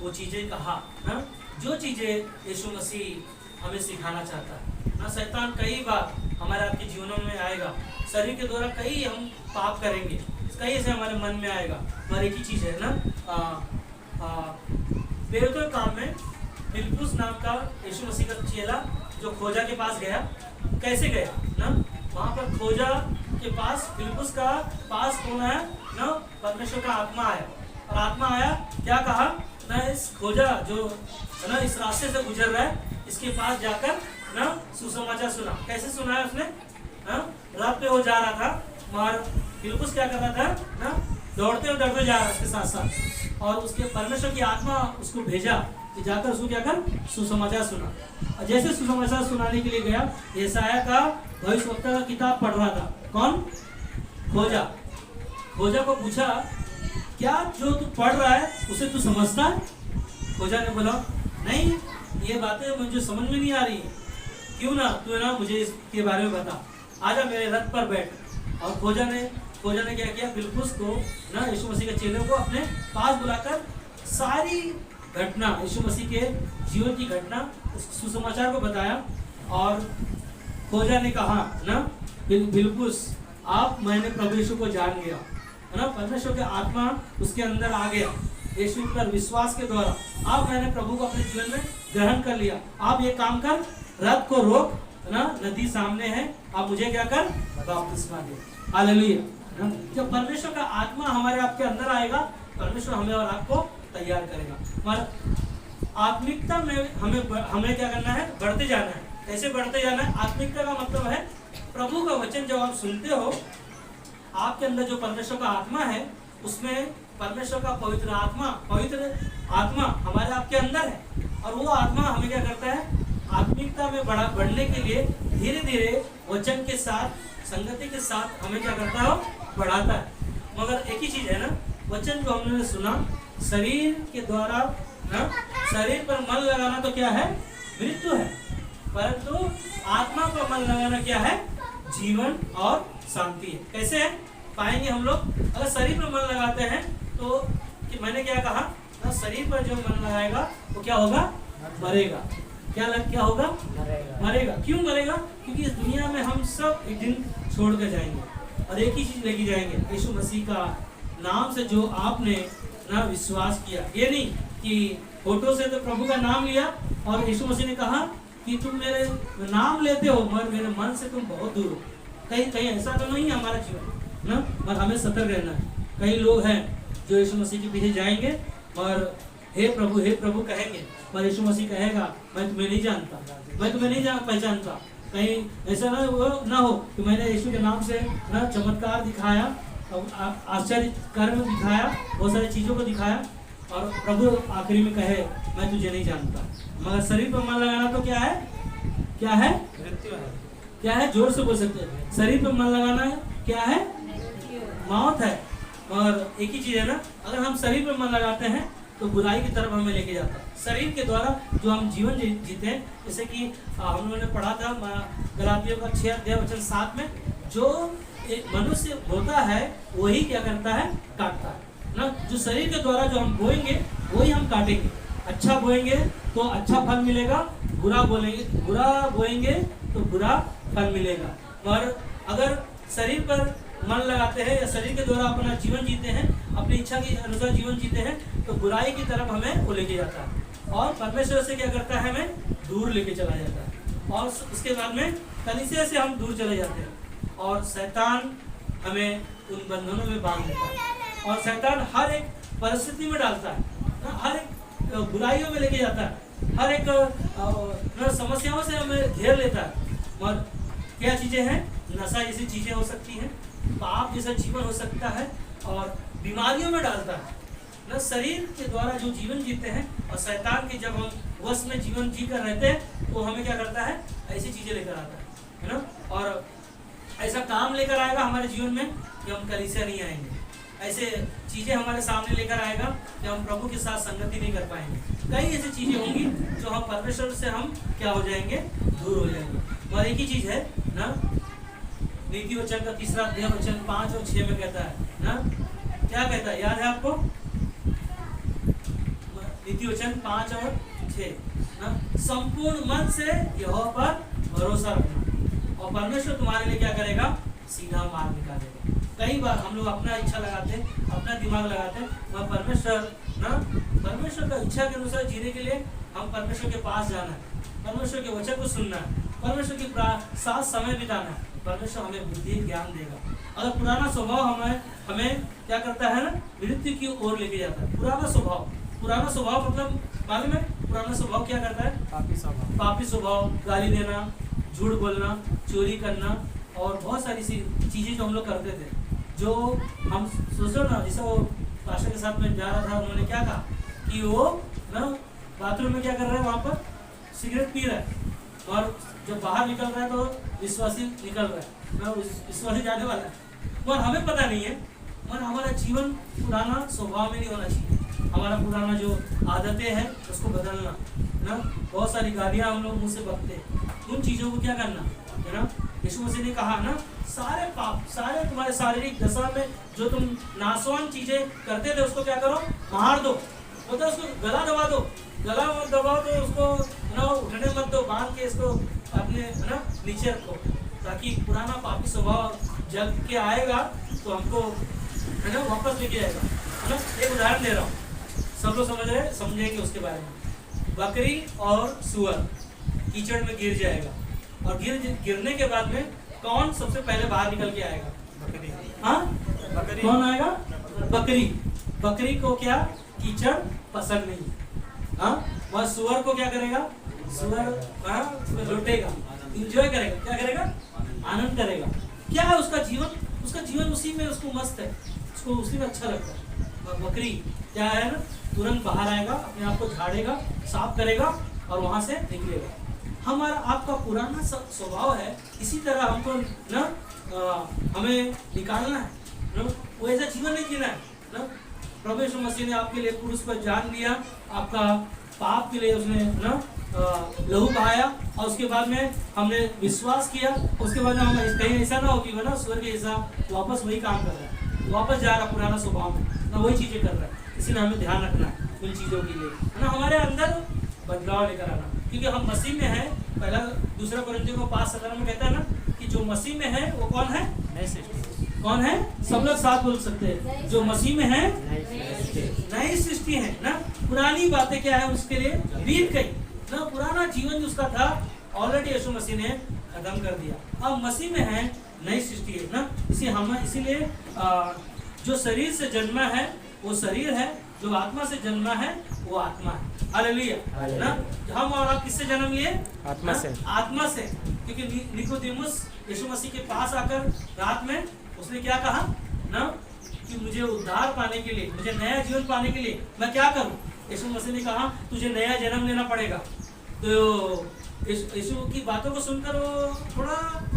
वो चीजें कहा ना, जो चीजें यीशु मसीह हमें सिखाना चाहता है ना। शैतान कई बार हमारे आपके जीवनों में आएगा, शरीर के द्वारा कई हम पाप करेंगे, कई से हमारे मन में आएगा। और एक ही चीज है ना प्रेरितों के काम में फिलिप्पुस नाम का यीशु मसीह का चेला जो खोजा के पास गया, कैसे गया ना, वहां पर खोजा के पास फिलिप्पुस का पास कौन है ना, परमेश्वर का आत्मा आया, और आत्मा आया क्या कहा ना, इस खोजा जो है ना इस रास्ते से गुजर रहा है, इसके पास जाकर ना सुसमाचार सुना। कैसे सुना है उसने ना, रात पे वो जा रहा था, मगर फिलिप्पुस क्या कर रहा था ना, दौड़ते और दौड़ते जा रहा है उसके साथ साथ, और उसके परमेश्वर की आत्मा उसको भेजा कि जाकर उसको क्या कर सुसमाचार सुना। और जैसे सुसमाचार सुनाने के लिए गया, यशायाह का भविष्यवक्ता का किताब पढ़ रहा था। कौन? खोजा। खोजा को पूछा क्या जो तू पढ़ रहा है उसे तू समझता है? खोजा ने बोला नहीं, ये बातें मुझे समझ में नहीं आ रही है, क्यों ना तू ना मुझे इसके बारे में बता, आजा मेरे रथ पर बैठ। और खोजा ने क्या किया, फिलिप्पुस को ना यीशु मसीह के चेलों को अपने पास बुलाकर सारी घटना, यीशु मसीह के जीवन की घटना, सुसमाचार को बताया। और खोजा ने कहा ना, फिलिप्पुस आप मैंने प्रभु यीशु को जान लिया है ना, परमेश्वर के आत्मा उसके अंदर आ गया, यीशु पर विश्वास के द्वारा आप मैंने प्रभु को अपने जीवन में ग्रहण कर लिया। आप ये काम कर, रथ को रोक ना, नदी सामने है, आप मुझे क्या कर बपतिस्मा दे। हालेलुया। जब परमेश्वर का आत्मा हमारे आपके अंदर आएगा, परमेश्वर हमें और आपको तैयार करेगा। हमारा आत्मिकता में हमें क्या करना है, बढ़ते जाना है। कैसे बढ़ते जाना है? आत्मिकता का मतलब है प्रभु का वचन जब आप सुनते हो, आपके अंदर जो परमेश्वर का आत्मा है, उसमें परमेश्वर का पवित्र आत्मा हमारे आपके अंदर है, और वो आत्मा हमें क्या करता है, आत्मिकता में बढ़ने के लिए धीरे धीरे वचन के साथ, संगति के साथ हमें क्या करता है, बढ़ाता है। मगर एक ही चीज है ना, वचन जो हमने सुना शरीर के द्वारा ना, शरीर पर मन लगाना तो क्या है, मृत्यु है, परंतु आत्मा पर मन लगाना क्या है, जीवन और शांति है। कैसे है पाएंगे हम लोग? अगर शरीर पर मन लगाते हैं तो कि मैंने क्या कहा ना, शरीर पर जो मन लगाएगा वो क्या होगा, मरेगा। क्या होगा, मरेगा। क्यों मरेगा? क्योंकि इस दुनिया में हम सब एक दिन छोड़ कर जाएंगे, और एक ही चीज लेके जाएंगे, यीशु मसीह का नाम से जो आपने ना विश्वास किया। ये नहीं कि फोटो से तो प्रभु का नाम लिया, और यीशु मसीह ने कहा कि तुम मेरे नाम लेते हो मगर मेरे मन से तुम बहुत दूर हो। कहीं ऐसा तो नहीं है हमारा जीवन ना, पर हमें सतर्क रहना है। कई लोग हैं जो यीशु मसीह के पीछे जाएंगे और हे प्रभु कहेंगे, पर यीशु मसीह कहेगा मैं तुम्हें नहीं जानता, मैं तुम्हें नहीं पहचानता। कहीं ऐसा ना हो कि मैंने यीशु के नाम से ना चमत्कार दिखाया, आश्चर्य कर्म दिखाया, बहुत सारी चीज़ों को दिखाया, और प्रभु आखिरी में कहे मैं तुझे नहीं जानता। मगर शरीर पर मन लगाना तो क्या है, मृत्यु है। क्या है, जोर से बोल सकते हैं, शरीर पर मन लगाना है क्या है, मौत है। और एक ही चीज है ना, अगर हम शरीर पर मन लगाते हैं तो बुराई की तरफ हमें लेके जाता है। शरीर के द्वारा जो हम जीवन जीते हैं, जैसे कि हम लोगों ने पढ़ा था गलातियों का 6:7 में, जो मनुष्य बोता है वही क्या करता है, काटता है ना। जो शरीर के द्वारा जो हम बोएंगे वही हम काटेंगे। अच्छा बोएंगे तो अच्छा फल मिलेगा, बुरा बोएंगे तो बुरा फल मिलेगा। और अगर शरीर पर मन लगाते हैं या शरीर के द्वारा अपना जीवन जीते हैं, अपनी इच्छा के अनुसार जीवन जीते हैं, तो बुराई की तरफ हमें वो लेके जाता है, और परमेश्वर से क्या करता है, हमें दूर लेके चला जाता है। और उसके बाद में कलीसिया से हम दूर चले जाते हैं, और शैतान हमें उन बंधनों में बांध देता है, और शैतान हर एक परिस्थिति में डालता है ना, हर एक बुराइयों में लेके जाता है, हर एक समस्याओं से हमें घेर लेता है। और क्या चीज़ें हैं, नशा जैसी चीज़ें हो सकती हैं, पाप जैसा जीवन हो सकता है, और बीमारियों में डालता है ना। शरीर के द्वारा जो जीवन जीते हैं, और शैतान के जब हम वश में जीवन जी कर रहते हैं, तो हमें क्या करता है, ऐसी चीज़ें लेकर आता है ना। और ऐसा काम लेकर आएगा हमारे जीवन में कि हम कलीसिया नहीं आएंगे, ऐसे चीज़ें हमारे सामने लेकर आएगा कि हम प्रभु के साथ संगति नहीं कर पाएंगे। कई ऐसी चीज़ें होंगी जो हम परमेश्वर से हम क्या हो जाएंगे, दूर हो जाएंगे। और एक ही चीज़ है ना, नीति वचन का 3 अध्याय वचन 5 और 6 में कहता है ना, क्या कहता है, याद है आपको? नीति वचन 5 और 6 ना, संपूर्ण मन से यहोवा पर भरोसा रखना, और परमेश्वर तुम्हारे लिए क्या करेगा, सीधा मार्ग निकालेगा। कई बार हम लोग अपना इच्छा लगाते हैं, अपना दिमाग लगाते हैं, वह परमेश्वर ना परमेश्वर का इच्छा के अनुसार जीने के लिए हम परमेश्वर के पास जाना है, परमेश्वर के वचन को सुनना है, परमेश्वर के साथ समय बिताना है। परमेश्वर हमें बुद्धि ज्ञान देगा। अगर पुराना स्वभाव हमें क्या करता है ना, मृत्यु की ओर लेके जाता है। पुराना स्वभाव मतलब मालूम है, पुराना स्वभाव क्या करता है? पापी स्वभाव, गाली देना, झूठ बोलना, चोरी करना और बहुत सारी सी चीज़ें जो हम लोग करते थे। जो हम सोचो ना, जैसे वो पास्टर के साथ में जा रहा था, उन्होंने क्या कहा कि वो ना बाथरूम में क्या कर रहा है, वहाँ पर सिगरेट पी रहा है, और जब बाहर निकल रहा है तो विश्वासी निकल रहा है ना, विश्वासी जाने वाला है। और हमें पता नहीं है, और हमारा जीवन पुराना स्वभाव में नहीं होना चाहिए। हमारा पुराना जो आदतें हैं उसको बदलना ना। बहुत सारी गालियाँ हम लोग मुँह से बकते हैं, उन चीज़ों को क्या करना है ना। यीशु मसीह ने कहा ना, सारे पाप, सारे तुम्हारे शारीरिक दशा में जो तुम नाशवान चीज़ें करते थे उसको क्या करो, मार दो, मतलब उसको गला दबा दो, गला मत दबाओ तो उसको ना उठने मत दो, बांध के इसको अपने ना नीचे रखो, ताकि पुराना पापी स्वभाव जब के आएगा तो हमको है ना वापस लेके आएगा, है ना। एक उदाहरण दे रहा हूँ, सब लोग समझेंगे उसके बारे में। बकरी और सुअर कीचड़ में गिर जाएगा, और गिरने के बाद में कौन सबसे पहले बाहर निकल के आएगा? बकरी। हाँ, बकरी। कौन आएगा? बकरी। बकरी को क्या कीचड़ पसंद नहीं, हाँ। वह सुअर को क्या करेगा? सुअर लुटेगा, इंजॉय करेगा, क्या करेगा? आनंद करेगा। क्या है उसका जीवन? उसका जीवन उसी में उसको मस्त है, उसको उसी में अच्छा लगता है। बकरी क्या है ना, तुरंत बाहर आएगा, अपने आप को झाड़ेगा, साफ करेगा और वहां से निकलेगा। हमारा आपका पुराना स्वभाव है, इसी तरह हमको ना हमें निकालना है ना, वो ऐसा जीवन नहीं जीना है ना। प्रभु यीशु मसीह ने आपके लिए क्रूस पर जान दिया, आपका पाप के लिए उसने ना लहू बहाया, और उसके बाद में हमने विश्वास किया। उसके बाद में हम कहीं ऐसा ना हो कि ना स्वर्ग ऐसा वापस वही काम कर रहा है, वापस जा रहा पुराना स्वभाव में ना, वही चीज़ें कर रहा है। इसलिए हमें ध्यान रखना है उन चीज़ों के लिए, है ना। हमारे अंदर बदलाव लेकर आना, क्योंकि हम मसीह में हैं। पहला दूसरा कोरिन्थियों को 5:17 में कहता है ना कि जो मसीह में है वो कौन है? नई सृष्टि। कौन है? सब लोग साथ बोल सकते हैं, जो मसीह में है नई नई सृष्टि है ना। पुरानी बातें क्या है उसके लिए बीत गई ना, पुराना जीवन जो उसका था ऑलरेडी यीशु मसीह ने खत्म कर दिया। अब मसीह में है, नई सृष्टि है ना। इसीलिए जो शरीर से जन्मा है वो शरीर है, जो आत्मा से जन्मा है वो आत्मा है। हालेलुया ना। हम और आप किससे जन्म लिए? आत्मा से। आत्मा से, क्योंकि निकोदेमुस यीशु मसीह के पास आकर रात में उसने क्या कहा ना कि मुझे उद्धार पाने के लिए, मुझे नया जीवन पाने के लिए मैं क्या करूं? यीशु मसीह ने कहा तुझे नया जन्म लेना पड़ेगा। तो यीशु की बातों को सुनकर वो थोड़ा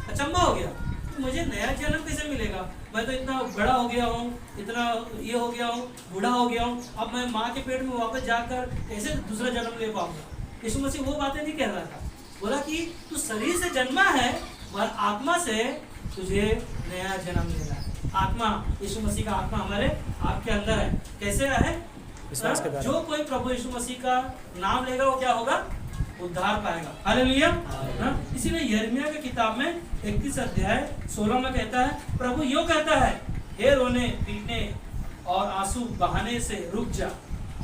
अचंभा हो गया, तो मुझे नया जन्म कैसे मिलेगा? मैं तो इतना बड़ा हो गया हूँ, इतना ये हो गया हूँ, बूढ़ा हो गया हूँ, अब मैं माँ के पेट में वापस जाकर कैसे दूसरा जन्म ले पाऊंगा? यीशु मसीह वो बातें नहीं कह रहा था। बोला कि तू शरीर से जन्मा है और आत्मा से तुझे नया जन्म लेना है। आत्मा, यीशु मसीह का आत्मा हमारे आपके अंदर है। कैसे है? विश्वास के द्वारा। जो कोई प्रभु यीशु मसीह का नाम लेगा वो क्या होगा? उद्धार पाएगा। हालेलुया ना। इसीलिए यिर्मयाह की किताब में 31 अध्याय 16 में कहता है, प्रभु यूं कहता है, हे रोने पीटने और आंसू बहाने से रुक जा,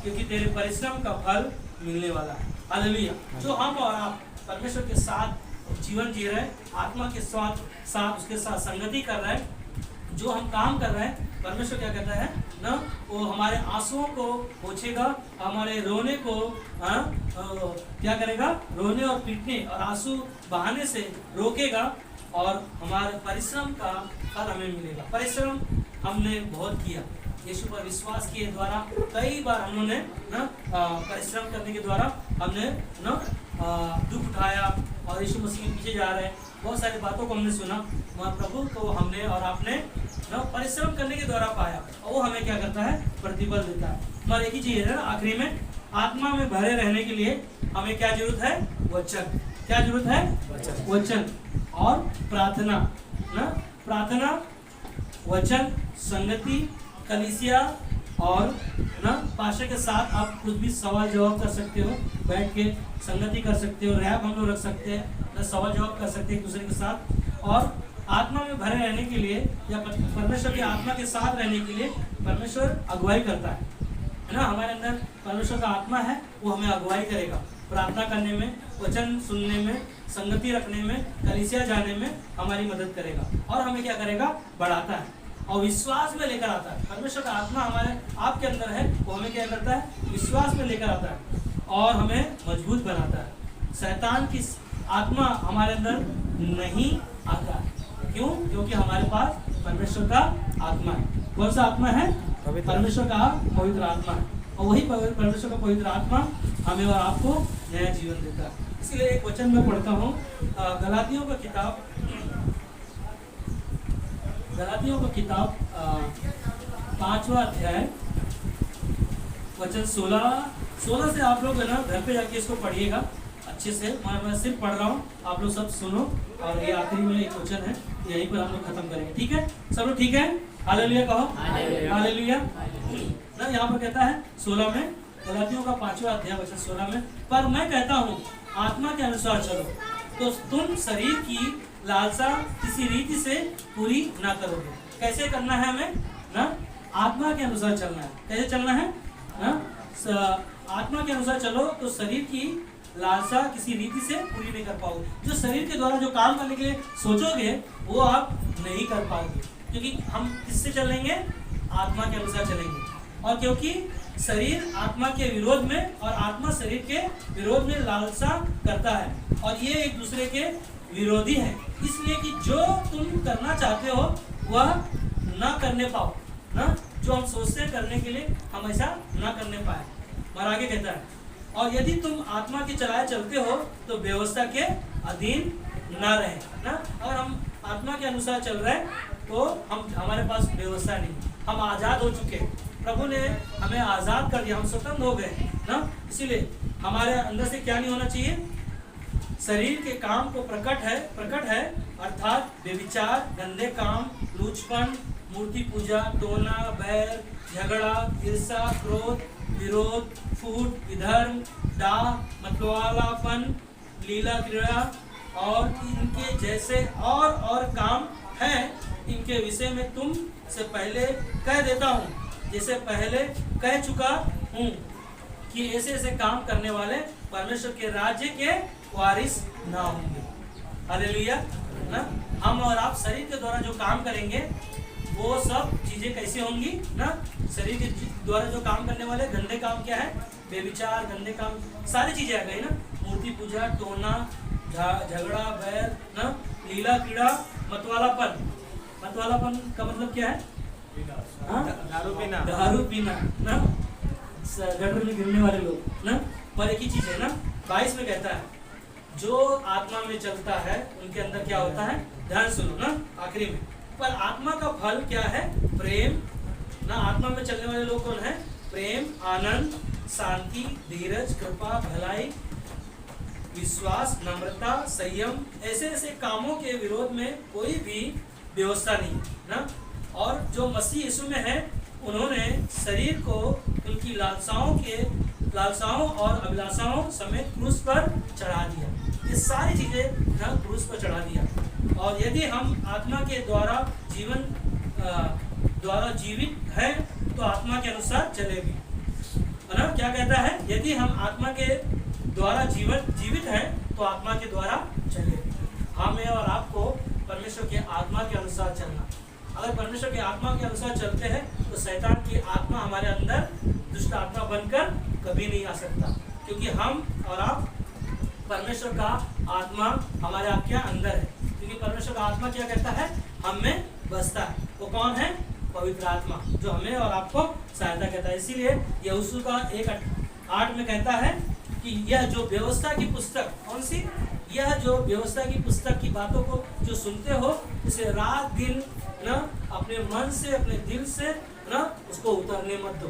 क्योंकि तेरे परिश्रम का फल मिलने वाला है। हालेलुया। जो हम और आप परमेश्वर के साथ जीवन जी रहे हैं, आत्मा के साथ उसके साथ संगति कर रहे हैं, जो हम काम कर रहे हैं, परमेश्वर क्या कहता है ना, वो हमारे आंसुओं को पोंछेगा, हमारे रोने को क्या करेगा? रोने और पीटने और आंसू बहाने से रोकेगा, और हमारे परिश्रम का फल हमें मिलेगा। परिश्रम हमने बहुत किया, यीशु पर विश्वास किए द्वारा कई बार हमने ना परिश्रम करने के द्वारा हमने ना दुख उठाया और यीशु मसीह के पीछे जा रहे हैं। बहुत सारी बातों को हमने सुना, वहाँ प्रभु को हमने और आपने ना परिश्रम करने के द्वारा पाया, और वो हमें क्या करता है? प्रतिफल देता है। हमारे एक ही चीज़ है ना, आखिरी में आत्मा में भरे रहने के लिए हमें क्या जरूरत है? वचन। क्या जरूरत है? वचन और प्रार्थना ना। प्रार्थना, वचन, संगति, कलीसिया और ना पास्टर के साथ आप कुछ भी सवाल जवाब कर सकते हो, बैठ के संगति कर सकते हो, रैप हम लोग रख सकते हैं ना, सवाल जवाब कर सकते हैं एक दूसरे के साथ। और आत्मा में भरे रहने के लिए या परमेश्वर की आत्मा के साथ रहने के लिए परमेश्वर अगुवाई करता है है ना, हमारे अंदर परमेश्वर का आत्मा है, वो हमें अगुवाई करेगा प्रार्थना करने में, वचन सुनने में, संगति रखने में, कलीसिया जाने में हमारी मदद करेगा और हमें क्या करेगा, बढ़ाता है और विश्वास में लेकर आता है। परमेश्वर का आत्मा हमारे आपके अंदर है, वो हमें क्या करता है, विश्वास में लेकर आता है और हमें मजबूत बनाता है। शैतान की आत्मा हमारे अंदर नहीं आता है। क्यों? क्योंकि हमारे पास परमेश्वर का आत्मा है। कौन सा आत्मा है? परमेश्वर का पवित्र आत्मा है और वही परमेश्वर का पवित्र आत्मा हमें और आपको नया जीवन देता है। इसलिए एक वचन में पढ़ता हूँ, गलातियों का किताब 5वां अध्याय वचन 16 से आप लोग है ना घर पे जाके इसको पढ़िएगा अच्छे से। मैं सिर्फ पढ़ रहा हूँ, आप लोग सब सुनो और ये आखिरी में एक वचन है, यहीं पर हम लोग खत्म करेंगे। ठीक है, सब लोग ठीक है? हालेलुया कहो, हालेलुया। ना यहाँ पर कहता है 16 में, गलातियों का 5वां अध्याय वचन 16 में, पर मैं कहता हूँ आत्मा के अनुसार चलो तो तुम शरीर की लालसा किसी रीति से पूरी ना करोगे। कैसे करना है हमें ना? आत्मा के अनुसार चलना है। कैसे चलना है ना? आत्मा के अनुसार चलो तो शरीर की लालसा किसी रीति से पूरी नहीं कर पाओगे। जो शरीर के द्वारा जो काम करने के लिए सोचोगे वो आप नहीं कर पाओगे, क्योंकि हम किससे चलेंगे? आत्मा के अनुसार चलेंगे। और क्योंकि शरीर आत्मा के विरोध में और आत्मा शरीर के विरोध में लालसा करता है और ये एक दूसरे के विरोधी है, इसलिए कि जो तुम करना चाहते हो वह ना करने पाओ ना, जो हम सोचते हैं करने के लिए हम ऐसा ना करने पाए। और आगे कहता है, और यदि तुम आत्मा के चलाए चलते हो तो व्यवस्था के अधीन ना रहे ना। अगर हम आत्मा के अनुसार चल रहे हैं तो हमारे पास व्यवस्था नहीं, हम आज़ाद हो चुके हैं। प्रभु ने हमें आज़ाद कर दिया, हम स्वतंत्र हो गए ना। इसीलिए हमारे अंदर से क्या नहीं होना चाहिए? शरीर के काम को प्रकट है अर्थात व्यभिचार, गंदे काम, लूचपन, मूर्ति पूजा, टोना, बैर, झगड़ा, ईर्ष्या, क्रोध, विरोध, फूट, विधर्म, डाह, मतवालापन, लीला क्रीड़ा और इनके जैसे और काम है। इनके विषय में तुम से पहले कह देता हूँ, जैसे पहले कह चुका हूँ कि ऐसे काम करने वाले परमेश्वर के राज्य के वारिस ना होंगे। हालेलुया ना। हम और आप शरीर के द्वारा जो काम करेंगे वो सब चीजें कैसी होंगी ना? शरीर के द्वारा जो काम करने वाले गंदे काम क्या है? बेविचार, गंदे काम, सारी चीजें आ गई ना। मूर्ति पूजा, टोना, झगड़ा, बैर ना, लीला क्रीड़ा, मतवालापन का मतलब क्या है? दारू पीना ना, गटर में गिरने वाले लोग ना। पर एक ही चीज है ना, 22 में कहता है जो आत्मा में चलता है उनके अंदर क्या होता है? ध्यान सुनो ना आखिरी में, पर आत्मा का फल क्या है? प्रेम ना। आत्मा में चलने वाले लोग कौन है? प्रेम, आनंद, शांति, धीरज, कृपा, भलाई, विश्वास, नम्रता, संयम। ऐसे कामों के विरोध में कोई भी व्यवस्था नहीं ना। और जो मसीह यीशु में है उन्होंने शरीर को उनकी लालसाओं और अभिलाषाओं समेत क्रूस पर चढ़ा दिया। ये सारी चीजें ना क्रूस पर चढ़ा दिया। और यदि हम आत्मा के द्वारा जीवित हैं तो आत्मा के अनुसार चलेंगे, है ना। क्या कहता है? यदि हम आत्मा के द्वारा जीवित हैं तो आत्मा के द्वारा चलेंगे। हमें और आपको परमेश्वर के आत्मा के अनुसार चलना। अगर परमेश्वर के आत्मा के अनुसार चलते हैं तो शैतान की आत्मा हमारे अंदर दुष्ट आत्मा बनकर कभी नहीं आ सकता, क्योंकि हम और आप परमेश्वर का आत्मा हमारे आपके अंदर है। क्योंकि परमेश्वर का आत्मा क्या कहता है? हम में बसता है। वो कौन है? पवित्र आत्मा, जो हमें और आपको सहायता करता है। इसीलिए यहोशू का 1:8 में कहता है कि यह जो व्यवस्था की पुस्तक, कौन सी? यह जो व्यवस्था की पुस्तक की बातों को जो सुनते हो उसे रात दिन ना अपने मन से, अपने दिल से ना उसको उतरने मत दो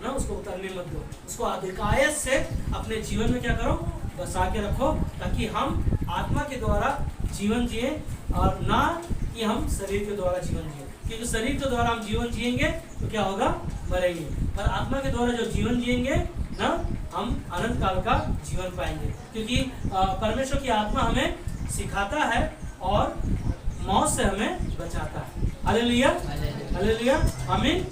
ना, उसको अधिकायत से अपने जीवन में क्या करो? बसा के रखो, ताकि हम आत्मा के द्वारा जीवन जिए और ना कि हम शरीर के द्वारा जीवन जिए। क्योंकि शरीर के द्वारा हम जीवन जिएंगे तो क्या होगा? मरेंगे। पर आत्मा के द्वारा जो जीवन जिएंगे ना, हम अनंत काल का जीवन पाएंगे। क्योंकि परमेश्वर की आत्मा हमें सिखाता है और मौत से हमें बचाता है। हालेलुया, हालेलुया, आमीन।